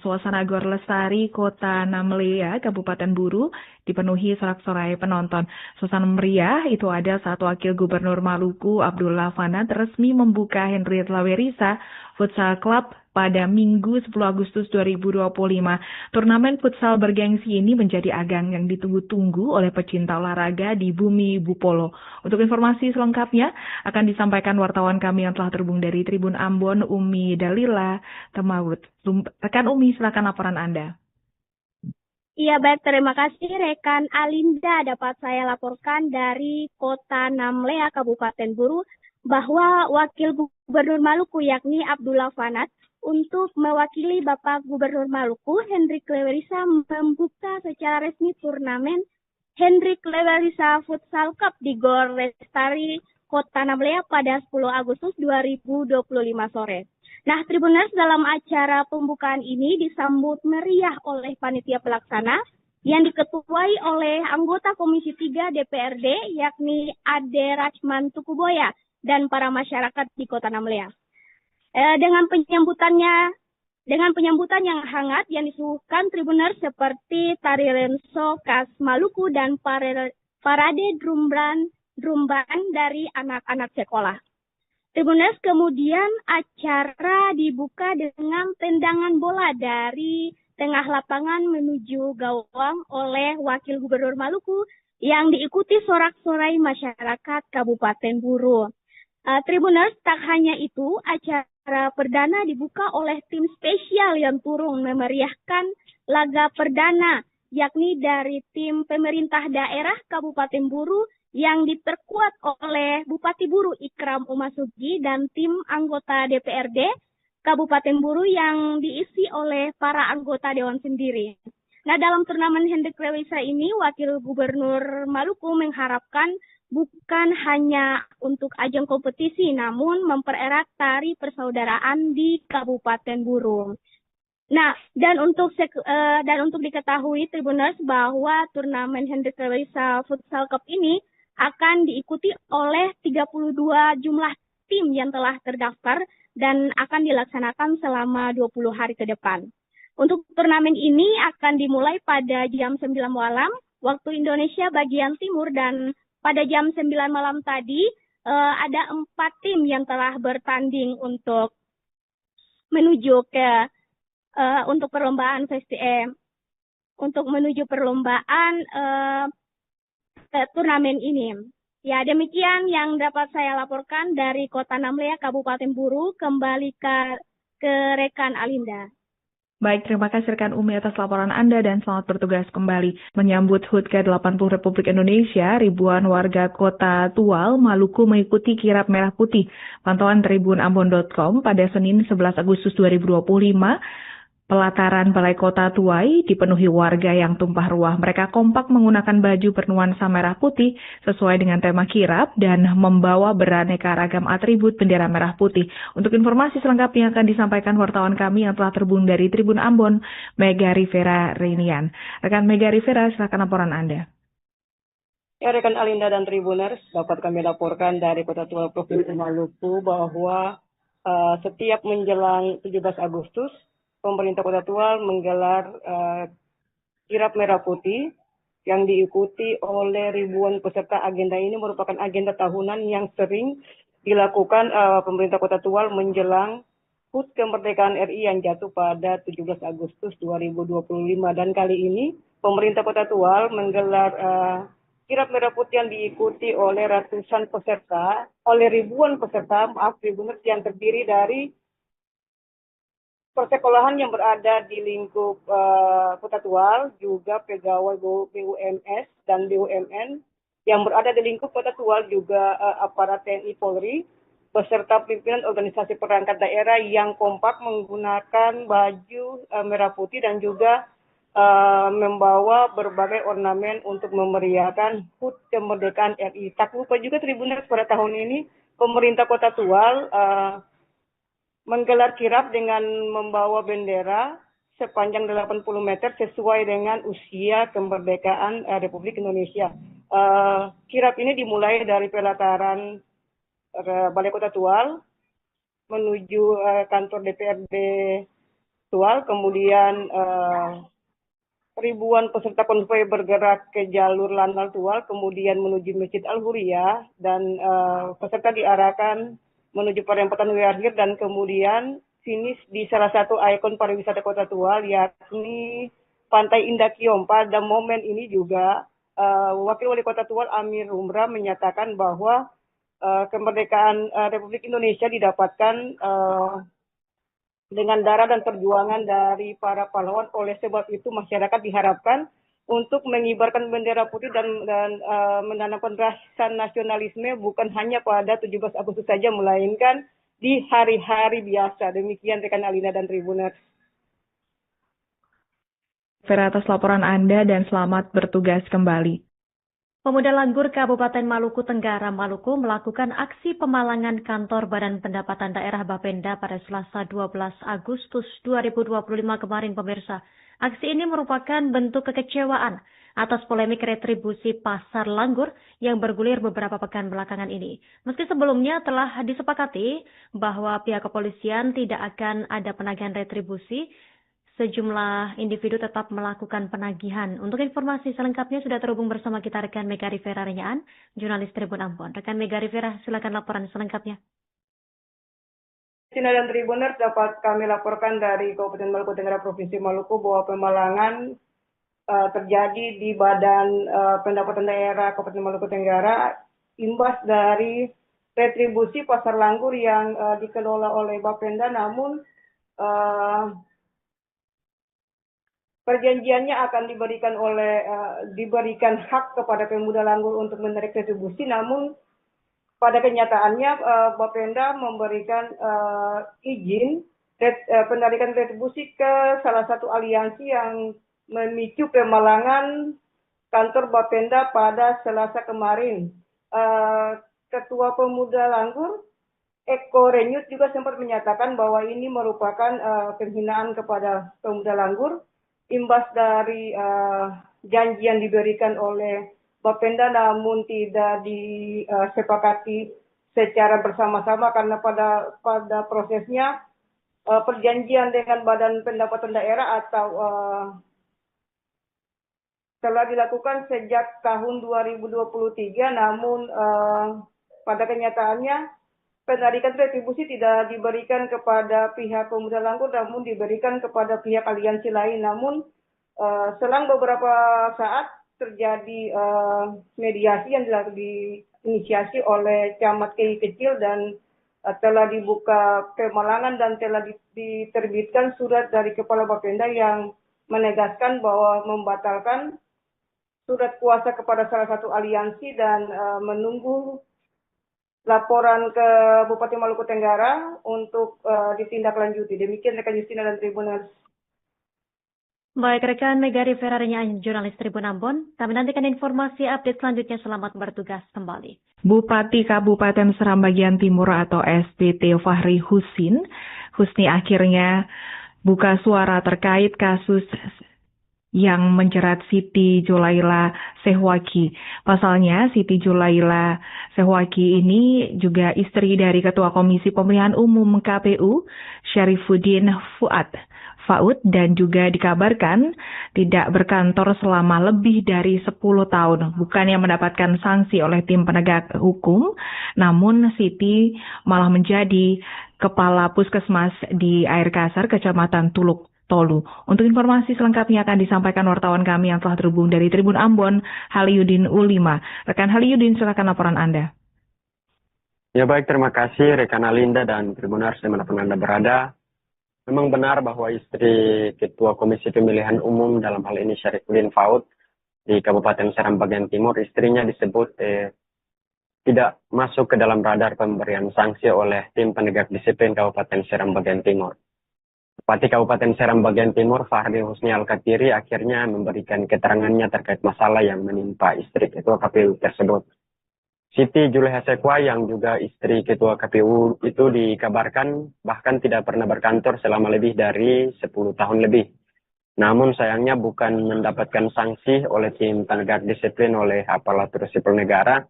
Suasana Gor Lestari, Kota Namlea, Kabupaten Buru, dipenuhi sorak-sorai penonton. Suasana meriah itu ada saat Wakil Gubernur Maluku, Abdullah Fanat, resmi membuka Henriette Lawerisa Futsal Club pada Minggu 10 Agustus 2025. Turnamen futsal bergengsi ini menjadi ajang yang ditunggu-tunggu oleh pecinta olahraga di bumi Bupolo. Untuk informasi selengkapnya akan disampaikan wartawan kami yang telah terhubung dari Tribun Ambon, Umi Dalila Temawut. Rekan Umi, silakan laporan Anda. Iya, baik. Terima kasih rekan Alinda. Dapat saya laporkan dari Kota Namlea, Kabupaten Buru, bahwa Wakil Gubernur Maluku yakni Abdullah Fanat untuk mewakili Bapak Gubernur Maluku, Hendrik Lewerisa, membuka secara resmi turnamen Hendrik Lewerisa Futsal Cup di Gor Lestari, Kota Namlea pada 10 Agustus 2025 sore. Nah, Tribuners, dalam acara pembukaan ini disambut meriah oleh panitia pelaksana yang diketuai oleh anggota Komisi 3 DPRD yakni Ade Rachman Tukuboya dan para masyarakat di Kota Namlea. Dengan penyambutan yang hangat yang disuguhkan Tribuners seperti tari lenso khas Maluku dan parade drum band dari anak-anak sekolah. Tribuners, kemudian acara dibuka dengan tendangan bola dari tengah lapangan menuju gawang oleh Wakil Gubernur Maluku yang diikuti sorak-sorai masyarakat Kabupaten Buru. Tribuners, tak hanya itu, acara perdana dibuka oleh tim spesial yang turun memeriahkan laga perdana, yakni dari tim pemerintah daerah Kabupaten Buru yang diperkuat oleh Bupati Buru Ikram Umasugi dan tim anggota DPRD Kabupaten Buru yang diisi oleh para anggota Dewan sendiri. Nah, dalam turnamen Hendrik Lewerisa ini, Wakil Gubernur Maluku mengharapkan bukan hanya untuk ajang kompetisi, namun mempererat tari persaudaraan di Kabupaten Buru. Nah, dan untuk diketahui Tribuners bahwa turnamen Hendrik Lewerisa Futsal Cup ini akan diikuti oleh 32 jumlah tim yang telah terdaftar dan akan dilaksanakan selama 20 hari ke depan. Untuk turnamen ini akan dimulai pada jam 9 malam waktu Indonesia bagian timur, dan pada jam 9 malam tadi ada 4 tim yang telah bertanding untuk menuju ke turnamen ini. Ya, demikian yang dapat saya laporkan dari Kota Namlea, Kabupaten Buru. Kembali ke rekan Alinda. Baik, terima kasih rekan Umi atas laporan Anda dan selamat bertugas kembali. Menyambut HUT ke-80 Republik Indonesia, ribuan warga Kota Tual, Maluku mengikuti kirap merah putih. Pantauan tribunambon.com pada Senin 11 Agustus 2025, pelataran Balai Kota Tuai dipenuhi warga yang tumpah ruah. Mereka kompak menggunakan baju bernuansa merah putih sesuai dengan tema kirap dan membawa beraneka ragam atribut bendera merah putih. Untuk informasi selengkapnya akan disampaikan wartawan kami yang telah terhubung dari Tribun Ambon, Mega Rivera Reinian. Rekan Mega Rivera, silakan laporan Anda. Ya, rekan Alinda dan Tribuners, dapat kami laporkan dari Kota Tual Provinsi Maluku bahwa setiap menjelang 17 Agustus, pemerintah Kota Tual menggelar kirap merah putih yang diikuti oleh ribuan peserta. Agenda ini merupakan agenda tahunan yang sering dilakukan pemerintah Kota Tual menjelang HUT kemerdekaan RI yang jatuh pada 17 Agustus 2025. Dan kali ini pemerintah Kota Tual menggelar kirap merah putih yang diikuti oleh ribuan peserta, Tribuners, yang terdiri dari persekolahan yang berada di lingkup Kota Tual, juga pegawai BUMS dan BUMN yang berada di lingkup Kota Tual, juga aparat TNI Polri, beserta pimpinan organisasi perangkat daerah yang kompak menggunakan baju merah putih dan juga membawa berbagai ornamen untuk memeriahkan HUT kemerdekaan RI. Tak lupa juga Tribuners, pada tahun ini pemerintah Kota Tual menggelar kirap dengan membawa bendera sepanjang 80 meter sesuai dengan usia kemerdekaan Republik Indonesia. Kirap ini dimulai dari pelataran Balai Kota Tual menuju kantor DPRD Tual, kemudian ribuan peserta konvoi bergerak ke jalur Lanal Tual, kemudian menuju Masjid Al-Huriyah, dan peserta diarahkan menuju perempatan Wiarhir dan kemudian finish di salah satu ikon pariwisata Kota Tual, yakni Pantai Indah Kiom. Pada momen ini juga Wakil Wali Kota Tual Amir Rumrah menyatakan bahwa kemerdekaan Republik Indonesia didapatkan dengan darah dan perjuangan dari para pahlawan. Oleh sebab itu masyarakat diharapkan untuk mengibarkan bendera putih dan menanamkan rasa nasionalisme bukan hanya pada 17 Agustus saja, melainkan di hari-hari biasa. Demikian rekan Alina dan Tribuners. Vera atas laporan Anda dan selamat bertugas kembali. Pemuda Langgur Kabupaten Maluku Tenggara, Maluku melakukan aksi pemalangan kantor Badan Pendapatan Daerah Bapenda pada Selasa 12 Agustus 2025 kemarin, pemirsa. Aksi ini merupakan bentuk kekecewaan atas polemik retribusi pasar Langgur yang bergulir beberapa pekan belakangan ini. Meski sebelumnya telah disepakati bahwa pihak kepolisian tidak akan ada penagihan retribusi, sejumlah individu tetap melakukan penagihan. Untuk informasi selengkapnya sudah terhubung bersama kita rekan Mega Rivera Renyaan, jurnalis Tribun Ambon. Rekan Mega Rivera, silakan laporan selengkapnya. Cina dan Tribuners, dapat kami laporkan dari Kabupaten Maluku Tenggara Provinsi Maluku bahwa pemalangan terjadi di Badan Pendapatan Daerah Kabupaten Maluku Tenggara imbas dari retribusi pasar Langgur yang dikelola oleh Bapenda, namun perjanjiannya akan diberikan hak kepada pemuda Langgur untuk menarik retribusi, namun pada kenyataannya Bapenda memberikan izin penarikan retribusi ke salah satu aliansi yang memicu pemalangan kantor Bapenda pada Selasa kemarin. Ketua Pemuda Langgur, Eko Renyut, juga sempat menyatakan bahwa ini merupakan penghinaan kepada pemuda Langgur imbas dari janji yang diberikan oleh Bapenda namun tidak disepakati secara bersama-sama karena pada prosesnya perjanjian dengan Badan Pendapatan Daerah atau telah dilakukan sejak tahun 2023, namun pada kenyataannya penarikan retribusi tidak diberikan kepada pihak Pemuda Langgur, namun diberikan kepada pihak aliansi lain. Namun selang beberapa saat terjadi mediasi yang diinisiasi oleh Camat Kei Kecil dan telah dibuka pemalangan dan telah diterbitkan surat dari Kepala Bapenda yang menegaskan bahwa membatalkan surat kuasa kepada salah satu aliansi dan menunggu laporan ke Bupati Maluku Tenggara untuk ditindaklanjuti. Demikian rekan Justina dan Tribuners. Baik, rekan Mega Rivera Renyaan, jurnalis Tribun Ambon. Kami nantikan informasi update selanjutnya. Selamat bertugas kembali. Bupati Kabupaten Seram Bagian Timur atau SBT Fahri Husni akhirnya buka suara terkait kasus yang menjerat Siti Julaila Sehwaki. Pasalnya, Siti Julaila Sehwaki ini juga istri dari Ketua Komisi Pemilihan Umum KPU, Syarifuddin Faud, dan juga dikabarkan tidak berkantor selama lebih dari 10 tahun. Bukannya mendapatkan sanksi oleh tim penegak hukum, namun Siti malah menjadi kepala puskesmas di Air Kasar, Kecamatan Tuluk Tolu. Untuk informasi selengkapnya akan disampaikan wartawan kami yang telah terhubung dari Tribun Ambon, Haliudin Ulima. Rekan Haliudin, silakan laporan Anda. Ya baik, terima kasih rekan Alinda dan Tribuners dimanapun Anda berada. Memang benar bahwa istri Ketua Komisi Pemilihan Umum, dalam hal ini Syarifuddin Faud, di Kabupaten Seram Bagian Timur, istrinya disebut tidak masuk ke dalam radar pemberian sanksi oleh tim penegak disiplin Kabupaten Seram Bagian Timur. Bupati Kabupaten Seram Bagian Timur, Fahri Husni Al-Katiri, akhirnya memberikan keterangannya terkait masalah yang menimpa istri Ketua KPU tersebut. Siti Julaila Sehwaki yang juga istri Ketua KPU itu dikabarkan bahkan tidak pernah berkantor selama lebih dari 10 tahun lebih. Namun sayangnya bukan mendapatkan sanksi oleh tim penegak disiplin oleh aparatur sipil negara.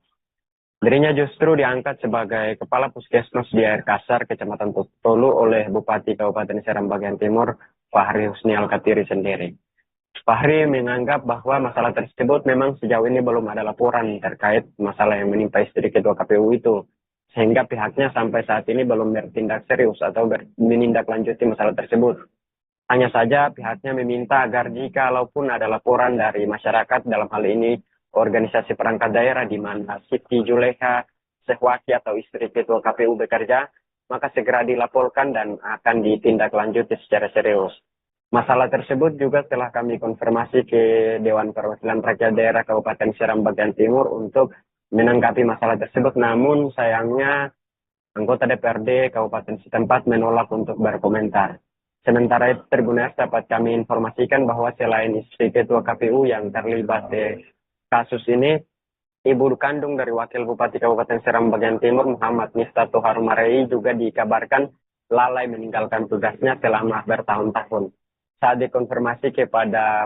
Dirinya justru diangkat sebagai Kepala Puskesmas di Air Kasar, Kecamatan Tolu oleh Bupati Kabupaten Seram Bagian Timur, Fahri Husni Al-Katiri sendiri. Fahri menganggap bahwa masalah tersebut memang sejauh ini belum ada laporan terkait masalah yang menimpa istri Ketua KPU itu. Sehingga pihaknya sampai saat ini belum bertindak serius atau menindaklanjuti masalah tersebut. Hanya saja pihaknya meminta agar jikalaupun ada laporan dari masyarakat, dalam hal ini organisasi perangkat daerah di mana Siti Julaila Sehwaki atau istri Ketua KPU bekerja, maka segera dilaporkan dan akan ditindaklanjuti secara serius. Masalah tersebut juga telah kami konfirmasi ke Dewan Perwakilan Rakyat Daerah Kabupaten Seram bagian Timur untuk menanggapi masalah tersebut, namun sayangnya anggota DPRD Kabupaten setempat menolak untuk berkomentar. Sementara itu, Tribuners dapat kami informasikan bahwa selain istri Ketua KPU yang terlibat di kasus ini, ibu kandung dari Wakil Bupati Kabupaten Seram bagian Timur Muhammad Miftah Toharumarei juga dikabarkan lalai meninggalkan tugasnya selama bertahun-tahun. Saat dikonfirmasi kepada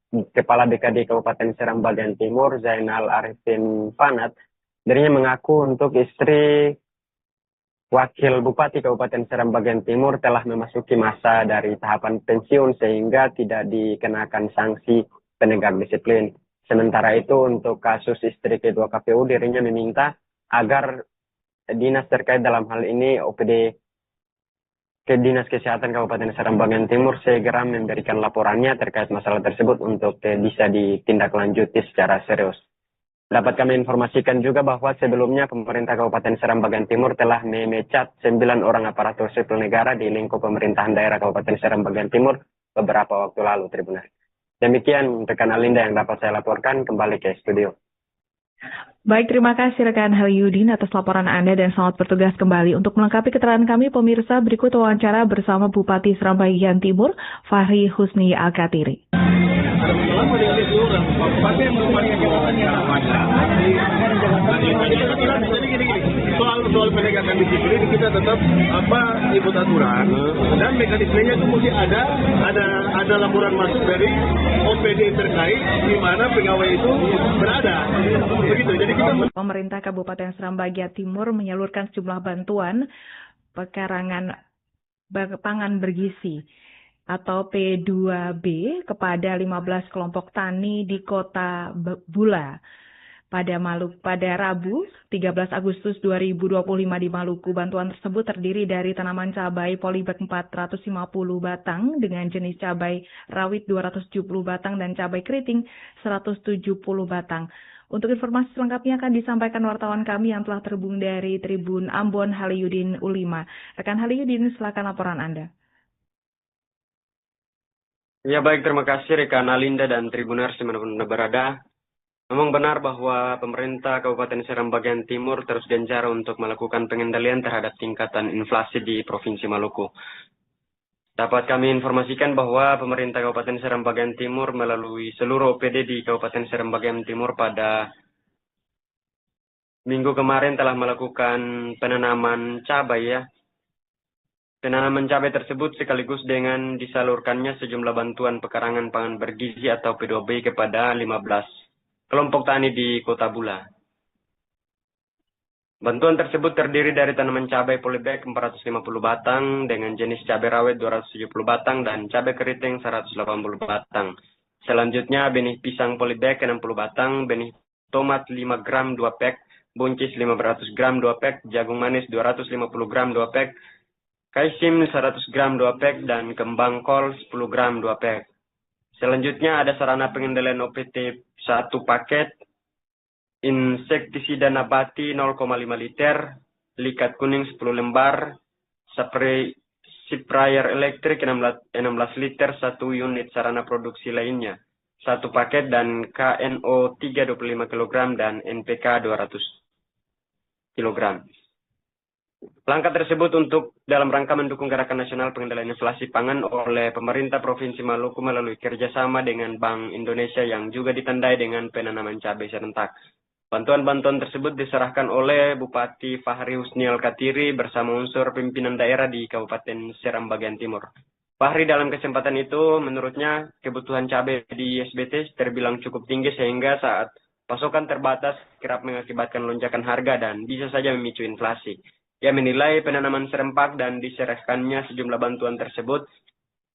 Kepala BKD Kabupaten Seram bagian Timur Zainal Arifin Fanat, dirinya mengaku untuk istri Wakil Bupati Kabupaten Seram bagian Timur telah memasuki masa dari tahapan pensiun sehingga tidak dikenakan sanksi penegak disiplin. Sementara itu untuk kasus istri Ketua KPU, dirinya meminta agar dinas terkait dalam hal ini OPD ke Dinas Kesehatan Kabupaten Seram bagian Timur segera memberikan laporannya terkait masalah tersebut untuk bisa ditindaklanjuti secara serius. Dapat kami informasikan juga bahwa sebelumnya pemerintah Kabupaten Seram bagian Timur telah memecat 9 orang aparatur sipil negara di lingkup pemerintahan daerah Kabupaten Seram bagian Timur beberapa waktu lalu, Tribuners. Demikian rekan Alinda yang dapat saya laporkan, kembali ke studio. Baik, terima kasih rekan Halyudin atas laporan Anda dan selamat bertugas kembali. Untuk melengkapi keterangan kami, pemirsa, berikut wawancara bersama Bupati Seram bagian Timur, Fahri Husni Al-Katiri. Soal penegakan disiplin kita tetap ikut aturan dan mekanismenya itu mesti ada laporan masuk dari OPD terkait di mana pegawai itu berada. Begitu. Jadi kita Pemerintah Kabupaten Seram bagian Timur menyalurkan sejumlah bantuan pekarangan pangan bergizi atau P2B kepada 15 kelompok tani di Kota Bula pada Rabu 13 Agustus 2025 di Maluku. Bantuan tersebut terdiri dari tanaman cabai polybag 450 batang dengan jenis cabai rawit 270 batang dan cabai keriting 170 batang. Untuk informasi selengkapnya akan disampaikan wartawan kami yang telah terhubung dari Tribun Ambon, Halyudin Ulima. Rekan Halyudin, silakan laporan Anda. Ya baik, terima kasih rekan Alinda dan Tribuners dimanapun Anda berada. Memang benar bahwa pemerintah Kabupaten Seram bagian Timur terus gencar untuk melakukan pengendalian terhadap tingkatan inflasi di Provinsi Maluku. Dapat kami informasikan bahwa pemerintah Kabupaten Seram bagian Timur melalui seluruh OPD di Kabupaten Seram bagian Timur pada minggu kemarin telah melakukan penanaman cabai ya. Penanaman cabai tersebut sekaligus dengan disalurkannya sejumlah bantuan pekarangan pangan bergizi atau P2B kepada 15 kelompok tani di Kota Bula. Bantuan tersebut terdiri dari tanaman cabai polybag 450 batang dengan jenis cabai rawit 270 batang dan cabai keriting 180 batang. Selanjutnya benih pisang polybag 60 batang, benih tomat 5 gram 2 pack, buncis 500 gram 2 pack, jagung manis 250 gram 2 pack, kaisim 100 gram 2 pack, dan kembang kol 10 gram 2 pack. Selanjutnya ada sarana pengendalian OPT 1 paket, insektisida nabati 0,5 liter, likat kuning 10 lembar, sprayer elektrik 16 liter, 1 unit sarana produksi lainnya, 1 paket, dan KNO 325 kg dan NPK 200 kg. Langkah tersebut untuk dalam rangka mendukung Gerakan Nasional Pengendalian Inflasi Pangan oleh pemerintah Provinsi Maluku melalui kerjasama dengan Bank Indonesia yang juga ditandai dengan penanaman cabai serentak. Bantuan-bantuan tersebut diserahkan oleh Bupati Fahri Husni Al-Katiri bersama unsur pimpinan daerah di Kabupaten Seram bagian Timur. Fahri dalam kesempatan itu menurutnya kebutuhan cabai di SBT terbilang cukup tinggi sehingga saat pasokan terbatas kerap mengakibatkan lonjakan harga dan bisa saja memicu inflasi. Ia menilai penanaman serempak dan diserahkannya sejumlah bantuan tersebut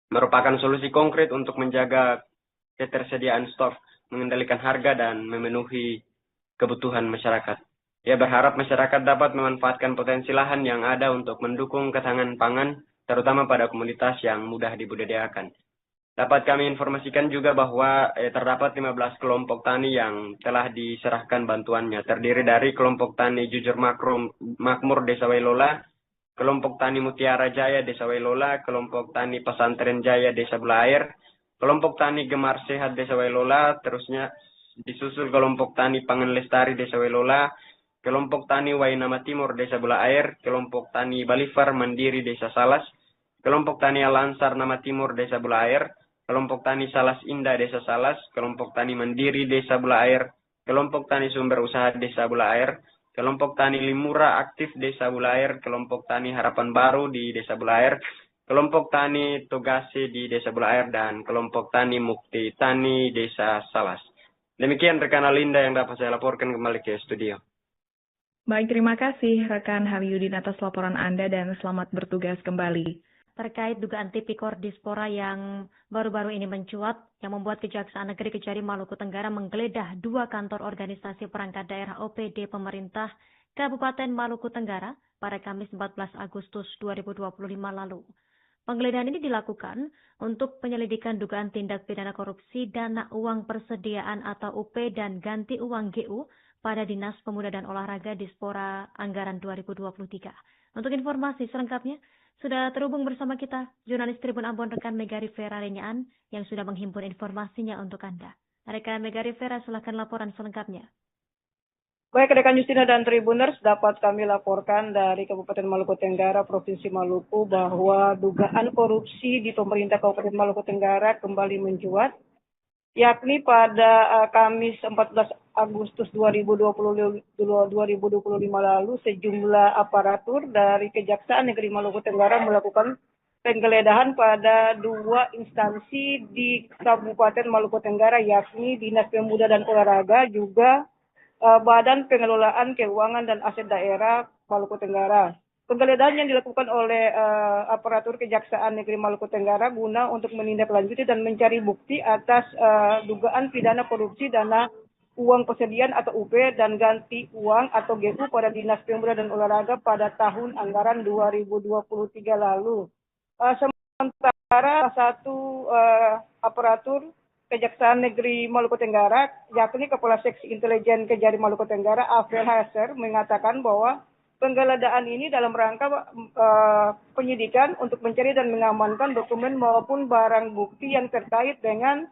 merupakan solusi konkret untuk menjaga ketersediaan stok, mengendalikan harga, dan memenuhi kebutuhan masyarakat. Ia berharap masyarakat dapat memanfaatkan potensi lahan yang ada untuk mendukung ketahanan pangan, terutama pada komoditas yang mudah dibudidayakan. Dapat kami informasikan juga bahwa terdapat 15 kelompok tani yang telah diserahkan bantuannya, terdiri dari kelompok tani Jujur Makmur Desa Wailola, kelompok tani Mutiara Jaya Desa Wailola, kelompok tani Pesantren Jaya Desa Bula Air, kelompok tani Gemar Sehat Desa Wailola, terusnya disusul kelompok tani Pangan Lestari Desa Wailola, kelompok tani Wainama Timur Desa Bula Air, kelompok tani Balifar Mandiri Desa Salas, kelompok tani Al-Ansar Nama Timur Desa Bula Air, kelompok tani Salas Indah Desa Salas, kelompok tani Mandiri Desa Bula Air, kelompok tani Sumber Usaha Desa Bula Air, kelompok tani Limura Aktif Desa Bula Air, kelompok tani Harapan Baru di Desa Bula Air, kelompok tani Togase di Desa Bula Air, dan kelompok tani Mukti Tani Desa Salas. Demikian rekan Alinda yang dapat saya laporkan kembali ke studio. Baik, terima kasih rekan Haryudin atas laporan Anda dan selamat bertugas kembali. Terkait dugaan tipikor dispora yang baru-baru ini mencuat, yang membuat Kejaksaan Negeri Kejari Maluku Tenggara menggeledah 2 kantor organisasi perangkat daerah OPD pemerintah Kabupaten Maluku Tenggara pada Kamis 14 Agustus 2025 lalu. Penggeledahan ini dilakukan untuk penyelidikan dugaan tindak pidana korupsi dana uang persediaan atau UP dan ganti uang GU pada Dinas Pemuda dan Olahraga Dispora Anggaran 2023. Untuk informasi selengkapnya, sudah terhubung bersama kita jurnalis Tribun Ambon rekan Mega Rivera Renyaan yang sudah menghimpun informasinya untuk Anda. Rekan Mega Rivera, silakan laporan selengkapnya. Baik, rekan Justina dan Tribuners, dapat kami laporkan dari Kabupaten Maluku Tenggara, Provinsi Maluku, bahwa dugaan korupsi di pemerintah Kabupaten Maluku Tenggara kembali mencuat, yakni pada Kamis 14 Agustus 2025 lalu, sejumlah aparatur dari Kejaksaan Negeri Maluku Tenggara melakukan penggeledahan pada 2 instansi di Kabupaten Maluku Tenggara, yakni Dinas Pemuda dan Olahraga, juga Badan Pengelolaan Keuangan dan Aset Daerah Maluku Tenggara. Penggeledahan yang dilakukan oleh aparatur Kejaksaan Negeri Maluku Tenggara guna untuk menindaklanjuti dan mencari bukti atas dugaan pidana korupsi dana uang persediaan atau UP dan ganti uang atau GU pada Dinas Pemuda dan Olahraga pada tahun anggaran 2023 lalu. Sementara satu aparatur Kejaksaan Negeri Maluku Tenggara, yakni Kepala Seksi Intelijen Kejari Maluku Tenggara, Afel Haser, mengatakan bahwa penggeledahan ini dalam rangka penyidikan untuk mencari dan mengamankan dokumen maupun barang bukti yang terkait dengan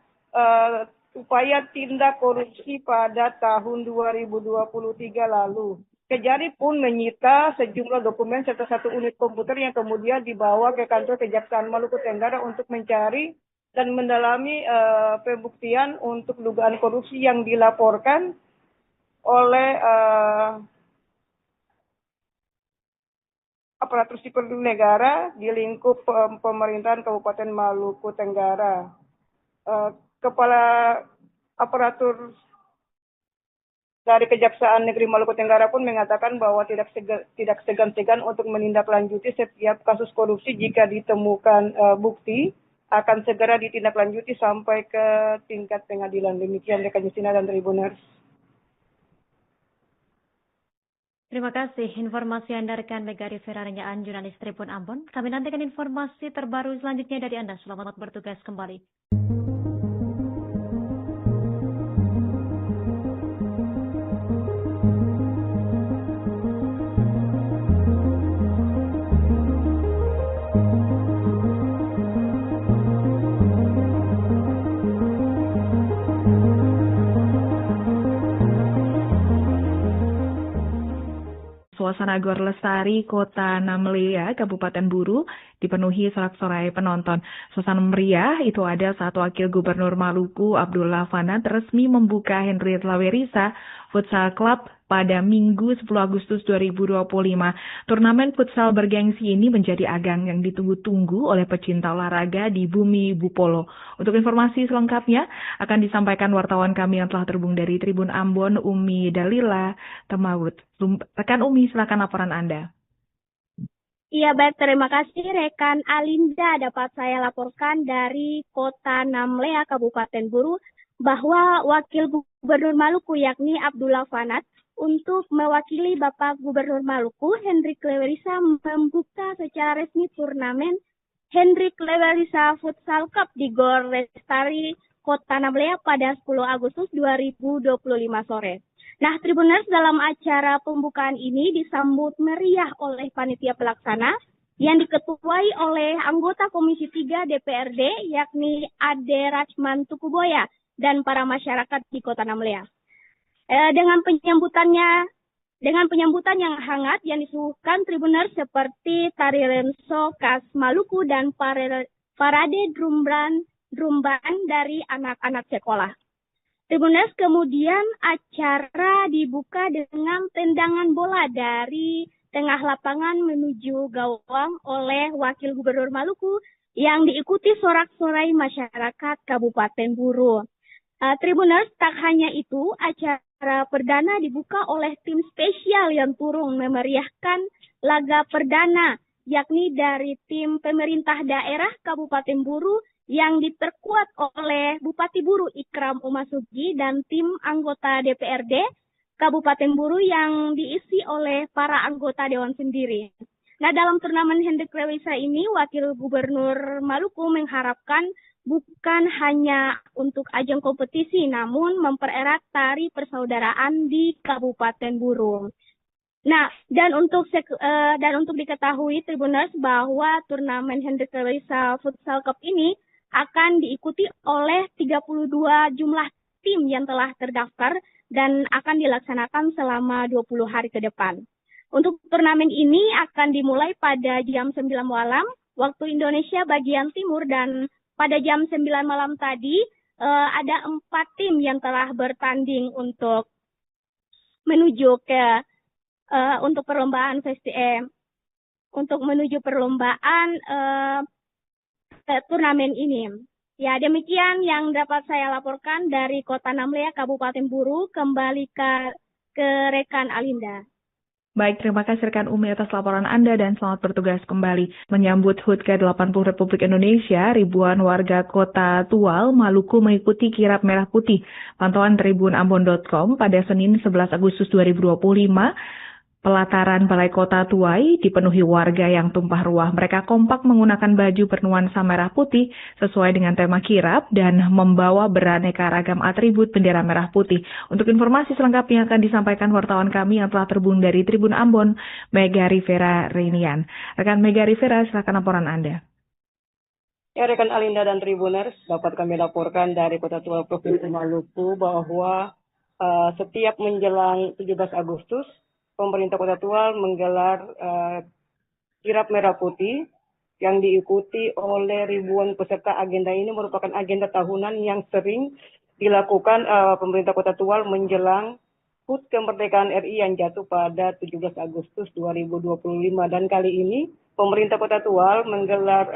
upaya tindak korupsi pada tahun 2023 lalu. Kejari pun menyita sejumlah dokumen serta 1 unit komputer yang kemudian dibawa ke kantor Kejaksaan Maluku Tenggara untuk mencari dan mendalami pembuktian untuk dugaan korupsi yang dilaporkan oleh aparatur sipil negara di lingkup pemerintahan Kabupaten Maluku Tenggara. Kepala aparatur dari Kejaksaan Negeri Maluku Tenggara pun mengatakan bahwa tidak segan-segan untuk menindaklanjuti setiap kasus korupsi jika ditemukan bukti, akan segera ditindaklanjuti sampai ke tingkat pengadilan. Demikian rekan Justina dan Tribuners. Terima kasih informasi Anda rekan Mega Rivera Renyaan, jurnalis Tribun Ambon. Kami nantikan informasi terbaru selanjutnya dari Anda. Selamat bertugas kembali. Suasana Gor Lestari, Kota Namlea, Kabupaten Buru, dipenuhi sorak-sorai penonton. Suasana meriah itu ada saat Wakil Gubernur Maluku, Abdullah Fanat, resmi membuka Henry Lawerisa Futsal Club pada Minggu 10 Agustus 2025. Turnamen futsal bergengsi ini menjadi ajang yang ditunggu-tunggu oleh pecinta olahraga di bumi Bupolo. Untuk informasi selengkapnya akan disampaikan wartawan kami yang telah terhubung dari Tribun Ambon, Umi Dalila Temawut. Rekan Umi, silakan laporan Anda. Iya, baik, terima kasih rekan Alinda. Dapat saya laporkan dari Kota Namlea, Kabupaten Buru, bahwa Wakil Gubernur Maluku yakni Abdullah Fanat untuk mewakili Bapak Gubernur Maluku, Henry Lawerisa, membuka secara resmi turnamen Henry Lawerisa Futsal Cup di Gor Lestari, Kota Namlea pada 10 Agustus 2025 sore. Nah, Tribuners, dalam acara pembukaan ini disambut meriah oleh panitia pelaksana yang diketuai oleh anggota Komisi 3 DPRD, yakni Ade Rachman Tukuboya, dan para masyarakat di Kota Namlea. Dengan penyambutan yang hangat yang disuguhkan Tribuners seperti tari renso khas Maluku dan parade drumban dari anak-anak sekolah. Tribuners, kemudian acara dibuka dengan tendangan bola dari tengah lapangan menuju gawang oleh Wakil Gubernur Maluku yang diikuti sorak-sorai masyarakat Kabupaten Buru. Tribuners, tak hanya itu, acara perdana dibuka oleh tim spesial yang turun memeriahkan laga perdana, yakni dari tim pemerintah daerah Kabupaten Buru yang diperkuat oleh Bupati Buru Ikram Umasugi dan tim anggota DPRD Kabupaten Buru yang diisi oleh para anggota Dewan sendiri. Nah, dalam turnamen Hendrik Lewisa ini, Wakil Gubernur Maluku mengharapkan bukan hanya untuk ajang kompetisi, namun mempererat tari persaudaraan di Kabupaten Buru. Nah, dan untuk diketahui Tribuners bahwa turnamen Hendrik Lewisa Futsal Cup ini akan diikuti oleh 32 jumlah tim yang telah terdaftar dan akan dilaksanakan selama 20 hari ke depan. Untuk turnamen ini akan dimulai pada jam 9 malam waktu Indonesia bagian timur, dan pada jam 9 malam tadi ada 4 tim yang telah bertanding untuk menuju ke untuk perlombaan turnamen ini. Ya, demikian yang dapat saya laporkan dari Kota Namlea, Kabupaten Buru. Kembali ke rekan Alinda. Baik, terima kasih rekan Umi atas laporan Anda dan selamat bertugas kembali. Menyambut HUT ke-80 Republik Indonesia, ribuan warga Kota Tual, Maluku mengikuti kirap merah putih. Pantauan tribunambon.com pada Senin 11 Agustus 2025, pelataran Balai Kota Tuai dipenuhi warga yang tumpah ruah. Mereka kompak menggunakan baju bernuansa merah putih sesuai dengan tema kirap dan membawa beraneka ragam atribut bendera merah putih. Untuk informasi selengkapnya akan disampaikan wartawan kami yang telah terhubung dari Tribun Ambon, Mega Rivera Reinian. Rekan Mega Rivera, silakan laporan Anda. Ya, rekan Alinda dan Tribuners, dapat kami laporkan dari Kota Tual Provinsi Maluku bahwa setiap menjelang 17 Agustus, pemerintah Kota Tual menggelar kirap merah putih yang diikuti oleh ribuan peserta. Agenda ini merupakan agenda tahunan yang sering dilakukan pemerintah Kota Tual menjelang HUT kemerdekaan RI yang jatuh pada 17 Agustus 2025. Dan kali ini pemerintah Kota Tual menggelar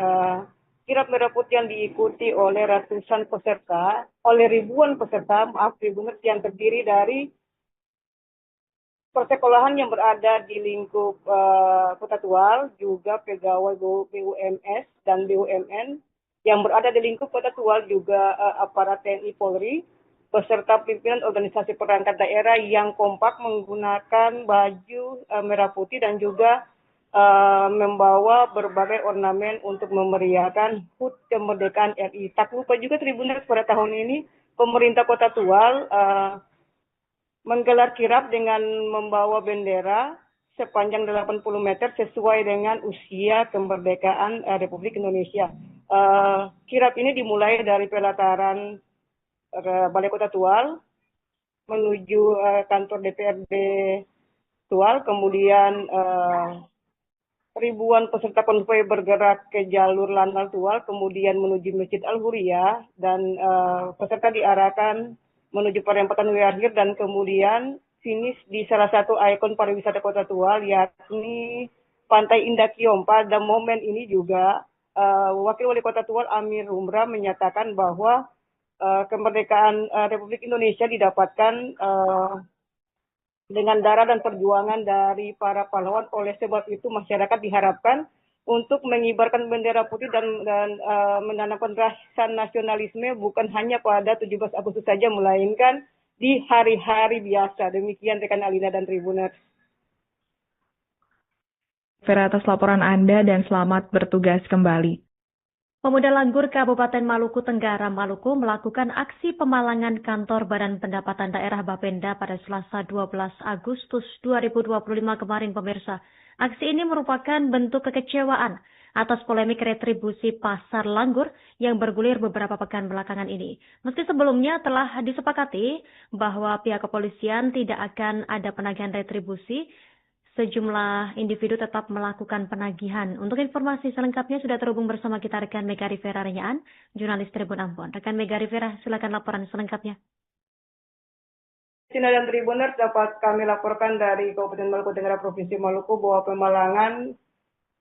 kirap merah putih yang diikuti oleh ribuan peserta, Tribuners, yang terdiri dari persekolahan yang berada di lingkup Kota Tual, juga pegawai BUMS dan BUMN yang berada di lingkup Kota Tual, juga aparat TNI Polri, beserta pimpinan organisasi perangkat daerah yang kompak menggunakan baju merah putih dan juga membawa berbagai ornamen untuk memeriahkan HUT kemerdekaan RI. Tak lupa juga Tribuners, pada tahun ini pemerintah Kota Tual menggelar kirap dengan membawa bendera sepanjang 80 meter sesuai dengan usia kemerdekaan Republik Indonesia. Kirap ini dimulai dari pelataran Balai Kota Tual menuju kantor DPRD Tual, kemudian ribuan peserta konvoi bergerak ke jalur Lanal Tual, kemudian menuju Masjid Al-Huriyah, dan peserta diarahkan menuju perempatan Wiarhir dan kemudian finish di salah satu ikon pariwisata Kota Tual, yakni Pantai Indah Kiom. Pada momen ini juga Wakil Wali Kota Tual Amir Humra menyatakan bahwa kemerdekaan Republik Indonesia didapatkan dengan darah dan perjuangan dari para pahlawan. Oleh sebab itu masyarakat diharapkan untuk mengibarkan bendera putih dan menanamkan rasa nasionalisme bukan hanya pada 17 Agustus saja, melainkan di hari-hari biasa. Demikian rekan Alina dan Tribuners. Vera, atas laporan Anda dan selamat bertugas kembali. Pemuda Langgur Kabupaten Maluku Tenggara, Maluku melakukan aksi pemalangan kantor Badan Pendapatan Daerah Bapenda pada Selasa 12 Agustus 2025 kemarin, pemirsa. Aksi ini merupakan bentuk kekecewaan atas polemik retribusi pasar Langgur yang bergulir beberapa pekan belakangan ini. Meski sebelumnya telah disepakati bahwa pihak kepolisian tidak akan ada penagihan retribusi, sejumlah individu tetap melakukan penagihan. Untuk informasi selengkapnya sudah terhubung bersama kita rekan Mega Rivera Renyaan, jurnalis Tribun Ambon. Rekan Mega Rivera, silakan laporan selengkapnya. Sina dan Tribuners, dapat kami laporkan dari Kabupaten Maluku Tenggara Provinsi Maluku bahwa pemalangan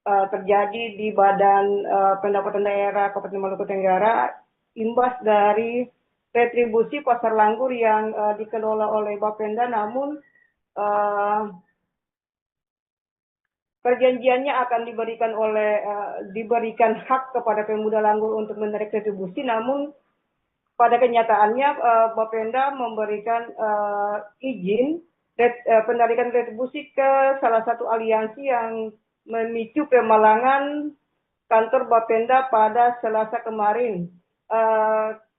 terjadi di Badan Pendapatan Daerah Kabupaten Maluku Tenggara imbas dari retribusi pasar Langgur yang dikelola oleh Bapenda, namun perjanjiannya akan diberikan hak kepada pemuda Langgur untuk menarik retribusi, namun pada kenyataannya Bapenda memberikan izin penarikan retribusi ke salah satu aliansi yang memicu pemalangan kantor Bapenda pada Selasa kemarin.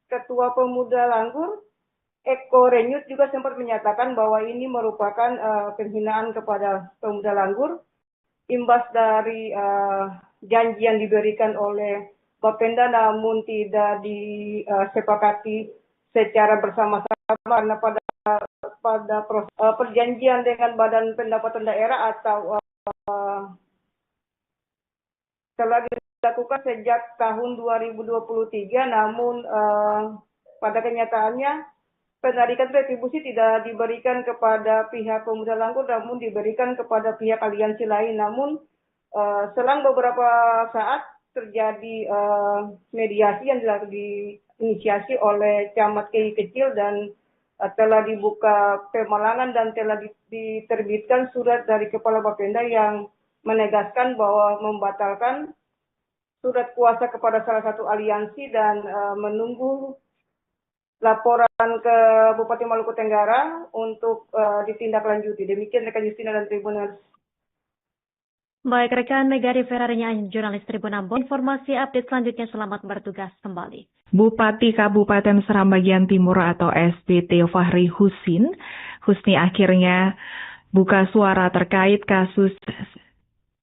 Ketua Pemuda Langgur, Eko Renyut, juga sempat menyatakan bahwa ini merupakan penghinaan kepada pemuda Langgur, imbas dari janji yang diberikan oleh Bapenda namun tidak disepakati secara bersama-sama, karena pada perjanjian dengan Badan Pendapatan Daerah atau telah dilakukan sejak tahun 2023, namun pada kenyataannya penarikan retribusi tidak diberikan kepada pihak Pemuda Langgur, namun diberikan kepada pihak aliansi lain. Namun selang beberapa saat terjadi mediasi yang diinisiasi oleh Camat Kei Kecil dan telah dibuka pemalangan dan telah diterbitkan surat dari Kepala Bapenda yang menegaskan bahwa membatalkan surat kuasa kepada salah satu aliansi dan menunggu laporan ke Bupati Maluku Tenggara untuk ditindaklanjuti. Demikian rekan Justina dan Tribuners. Baik, rekan Mega Rivera Renyaan, jurnalis Tribun Ambon. Informasi update selanjutnya, selamat bertugas kembali. Bupati Kabupaten Seram Bagian Timur atau SBT Fahri Husni akhirnya buka suara terkait kasus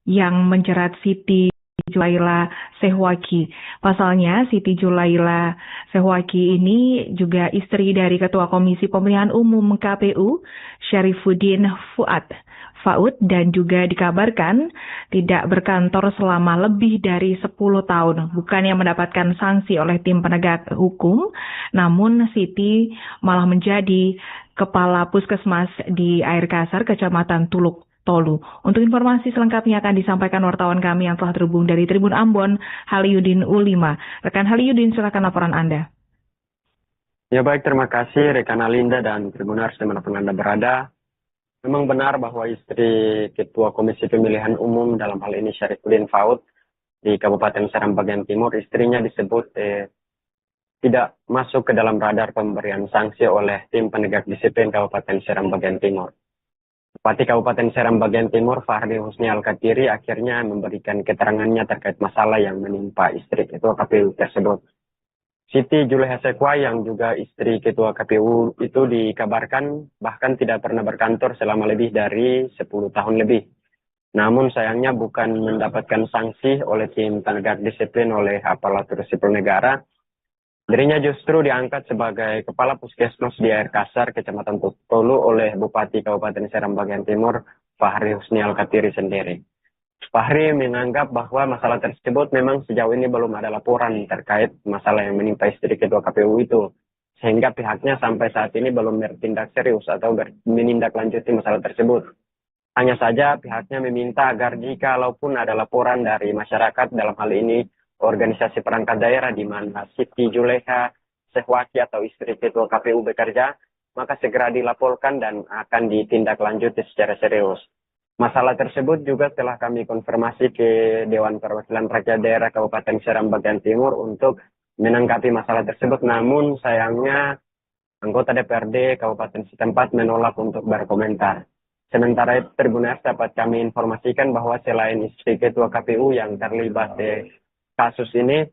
yang menjerat Siti Julaila Sehwaki. Pasalnya, Siti Julaila Sehwaki ini juga istri dari Ketua Komisi Pemilihan Umum KPU, Syarifuddin Faud, dan juga dikabarkan tidak berkantor selama lebih dari 10 tahun. Bukannya mendapatkan sanksi oleh tim penegak hukum, namun Siti malah menjadi Kepala Puskesmas di Air Kasar, Kecamatan Tuluk Tolu. Untuk informasi selengkapnya akan disampaikan wartawan kami yang telah terhubung dari Tribun Ambon, Haliudin U5. Rekan Haliudin, silakan laporan Anda. Ya baik, terima kasih rekan Alinda dan Tribuners dimanapun Anda berada. Memang benar bahwa istri Ketua Komisi Pemilihan Umum dalam hal ini Syarifuddin Faud di Kabupaten Seram Bagian Timur, istrinya disebut tidak masuk ke dalam radar pemberian sanksi oleh tim penegak disiplin Kabupaten Seram Bagian Timur. Bupati Kabupaten Seram Bagian Timur Fahri Husni Al-Katiri akhirnya memberikan keterangannya terkait masalah yang menimpa istri Ketua KPU tersebut. Siti Julaila Sehwaki yang juga istri Ketua KPU itu dikabarkan bahkan tidak pernah berkantor selama lebih dari 10 tahun lebih. Namun sayangnya bukan mendapatkan sanksi oleh tim penegak disiplin oleh aparatur sipil negara. Dirinya justru diangkat sebagai Kepala Puskesmas di Air Kasar, Kecamatan Tolu oleh Bupati Kabupaten Seram Bagian Timur, Fahri Husni Al-Katiri sendiri. Fahri menganggap bahwa masalah tersebut memang sejauh ini belum ada laporan terkait masalah yang menimpa istri Ketua KPU itu. Sehingga pihaknya sampai saat ini belum bertindak serius atau menindaklanjuti masalah tersebut. Hanya saja pihaknya meminta agar jikalaupun ada laporan dari masyarakat, dalam hal ini organisasi perangkat daerah di mana Siti Julaila Sehwaki atau istri Ketua KPU bekerja, maka segera dilaporkan dan akan ditindaklanjuti secara serius. Masalah tersebut juga telah kami konfirmasi ke Dewan Perwakilan Rakyat Daerah Kabupaten Seram Bagian Timur untuk menanggapi masalah tersebut. Namun sayangnya anggota DPRD Kabupaten setempat menolak untuk berkomentar. Sementara itu Tribuners dapat kami informasikan bahwa selain istri Ketua KPU yang terlibat di kasus ini,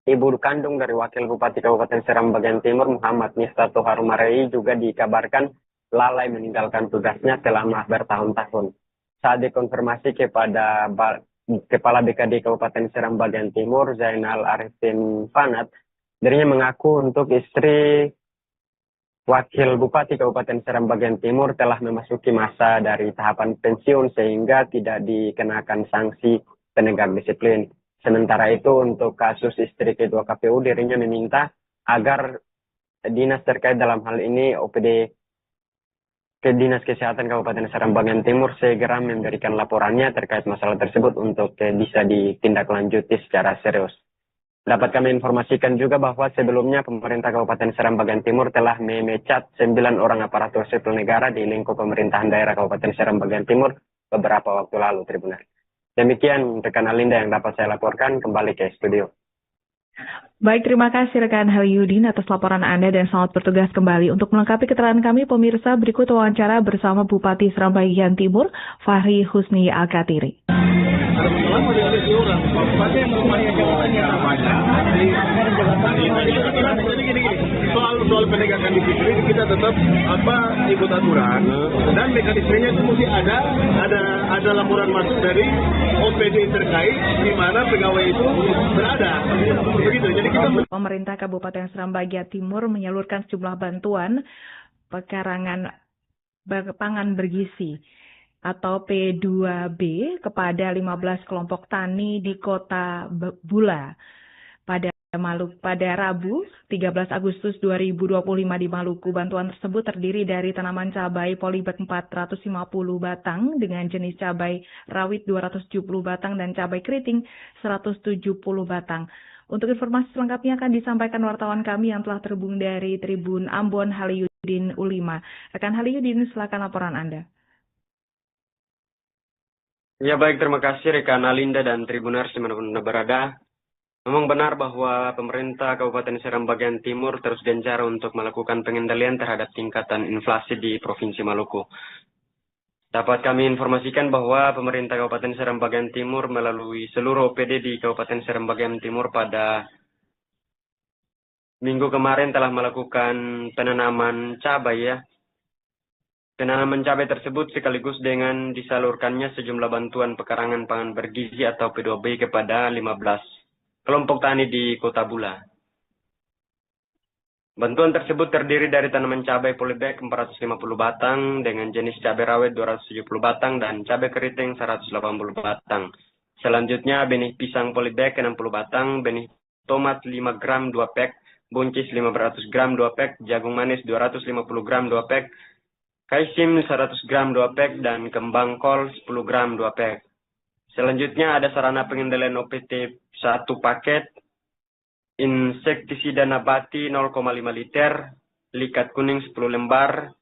ibu kandung dari Wakil Bupati Kabupaten Seram bagian Timur Muhammad Miftahul Harumarei juga dikabarkan lalai meninggalkan tugasnya selama bertahun-tahun. Saat dikonfirmasi kepada Kepala BKD Kabupaten Seram bagian Timur Zainal Arifin Fanat, dirinya mengaku untuk istri Wakil Bupati Kabupaten Seram bagian Timur telah memasuki masa dari tahapan pensiun sehingga tidak dikenakan sanksi penegak disiplin. Sementara itu untuk kasus istri Ketua KPU dirinya meminta agar dinas terkait dalam hal ini OPD ke Dinas Kesehatan Kabupaten Seram bagian Timur segera memberikan laporannya terkait masalah tersebut untuk bisa ditindaklanjuti secara serius. Dapat kami informasikan juga bahwa sebelumnya pemerintah Kabupaten Seram bagian Timur telah memecat 9 orang aparatur sipil negara di lingkup pemerintahan daerah Kabupaten Seram bagian Timur beberapa waktu lalu, Tribunar. Demikian rekan Alinda yang dapat saya laporkan, kembali ke studio. Baik, terima kasih rekan Halyudin atas laporan Anda dan selamat bertugas kembali. Untuk melengkapi keterangan kami, pemirsa, berikut wawancara bersama Bupati Seram bagian Timur, Fahri Husni Al-Katiri. Soal penegakan disiplin kita tetap ikut aturan dan mekanismenya itu mesti ada laporan masuk dari OPD terkait di mana pegawai itu berada. Begitu. Jadi kita Pemerintah Kabupaten Seram bagian Timur menyalurkan sejumlah bantuan pekarangan pangan bergizi atau P2B kepada 15 kelompok tani di Kota Bula pada Rabu 13 Agustus 2025 di Maluku. Bantuan tersebut terdiri dari tanaman cabai polybag 450 batang dengan jenis cabai rawit 270 batang dan cabai keriting 170 batang. Untuk informasi selengkapnya akan disampaikan wartawan kami yang telah terhubung dari Tribun Ambon, Halyudin Ulima. Rekan Halyudin, silakan laporan Anda. Ya baik, terima kasih rekan Alinda dan Tribuners dimanapun Anda berada. Memang benar bahwa pemerintah Kabupaten Seram bagian Timur terus gencar untuk melakukan pengendalian terhadap tingkatan inflasi di Provinsi Maluku. Dapat kami informasikan bahwa pemerintah Kabupaten Seram bagian Timur melalui seluruh OPD di Kabupaten Seram bagian Timur pada minggu kemarin telah melakukan penanaman cabai ya. Penanaman cabai tersebut sekaligus dengan disalurkannya sejumlah bantuan pekarangan pangan bergizi atau P2B kepada 15 kelompok tani di Kota Bula. Bantuan tersebut terdiri dari tanaman cabai polybag 450 batang dengan jenis cabai rawit 270 batang dan cabai keriting 180 batang. Selanjutnya benih pisang polybag 60 batang, benih tomat 5 gram 2 pack, buncis 500 gram 2 pack, jagung manis 250 gram 2 pack, kaisim 100 gram 2 pack, dan kembang kol 10 gram 2 pack. Selanjutnya ada sarana pengendalian OPT 1 paket, insektisida nabati 0,5 liter, likat kuning 10 lembar,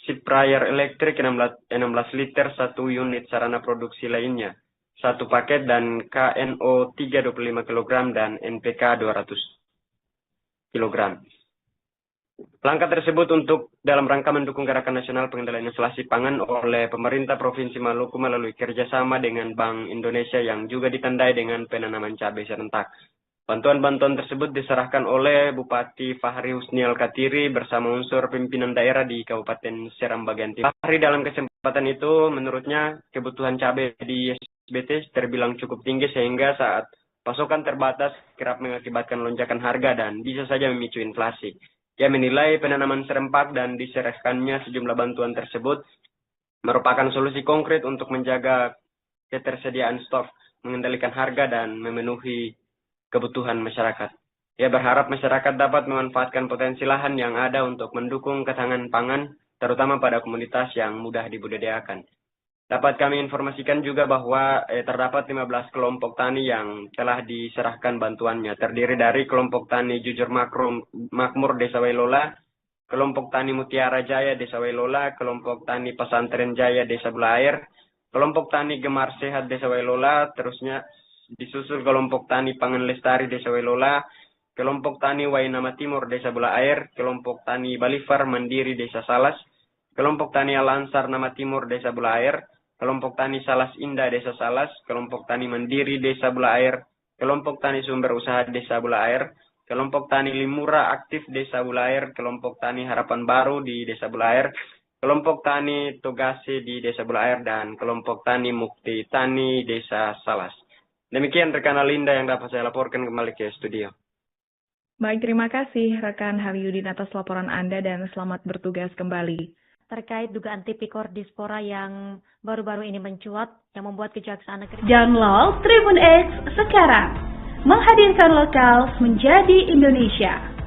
sprayer elektrik 16 liter, 1 unit sarana produksi lainnya, 1 paket, dan KNO 325 kg dan NPK 200 kg. Langkah tersebut untuk dalam rangka mendukung gerakan nasional pengendalian inflasi pangan oleh pemerintah Provinsi Maluku melalui kerjasama dengan Bank Indonesia yang juga ditandai dengan penanaman cabai serentak. Bantuan-bantuan tersebut diserahkan oleh Bupati Fahri Husni Al-Katiri bersama unsur pimpinan daerah di Kabupaten Seram bagian Timur. Fahri dalam kesempatan itu menurutnya kebutuhan cabai di SBT terbilang cukup tinggi sehingga saat pasokan terbatas kerap mengakibatkan lonjakan harga dan bisa saja memicu inflasi. Ia menilai penanaman serempak dan diserahkannya sejumlah bantuan tersebut merupakan solusi konkret untuk menjaga ketersediaan stok, mengendalikan harga, dan memenuhi kebutuhan masyarakat. Ia berharap masyarakat dapat memanfaatkan potensi lahan yang ada untuk mendukung ketahanan pangan, terutama pada komunitas yang mudah dibudidayakan. Dapat kami informasikan juga bahwa terdapat 15 kelompok tani yang telah diserahkan bantuannya, terdiri dari kelompok tani Jujur Makmur Desa Wailola, kelompok tani Mutiara Jaya Desa Wailola, kelompok tani Pesantren Jaya Desa Bula Air, kelompok tani Gemar Sehat Desa Wailola, terusnya disusul kelompok tani Pangan Lestari Desa Wailola, kelompok tani Wainama Timur Desa Bula Air, kelompok tani Balifar Mandiri Desa Salas, kelompok tani Alansar Nama Timur Desa Bula Air, kelompok tani Salas Indah Desa Salas, kelompok tani Mandiri Desa Bula Air, kelompok tani sumber usaha Desa Bulair, kelompok tani Limura aktif Desa Bulair, kelompok tani Harapan Baru di Desa Bulair, kelompok tani Togase di Desa Bulair, dan kelompok tani Mukti Tani Desa Salas. Demikian rekan Alinda yang dapat saya laporkan kembali ke studio. Baik, terima kasih rekan Haliudin atas laporan Anda dan selamat bertugas kembali. Terkait dugaan tipikor dispora yang baru-baru ini mencuat yang membuat Kejaksaan Negeri Download Tribun X sekarang, menghadirkan lokal menjadi Indonesia.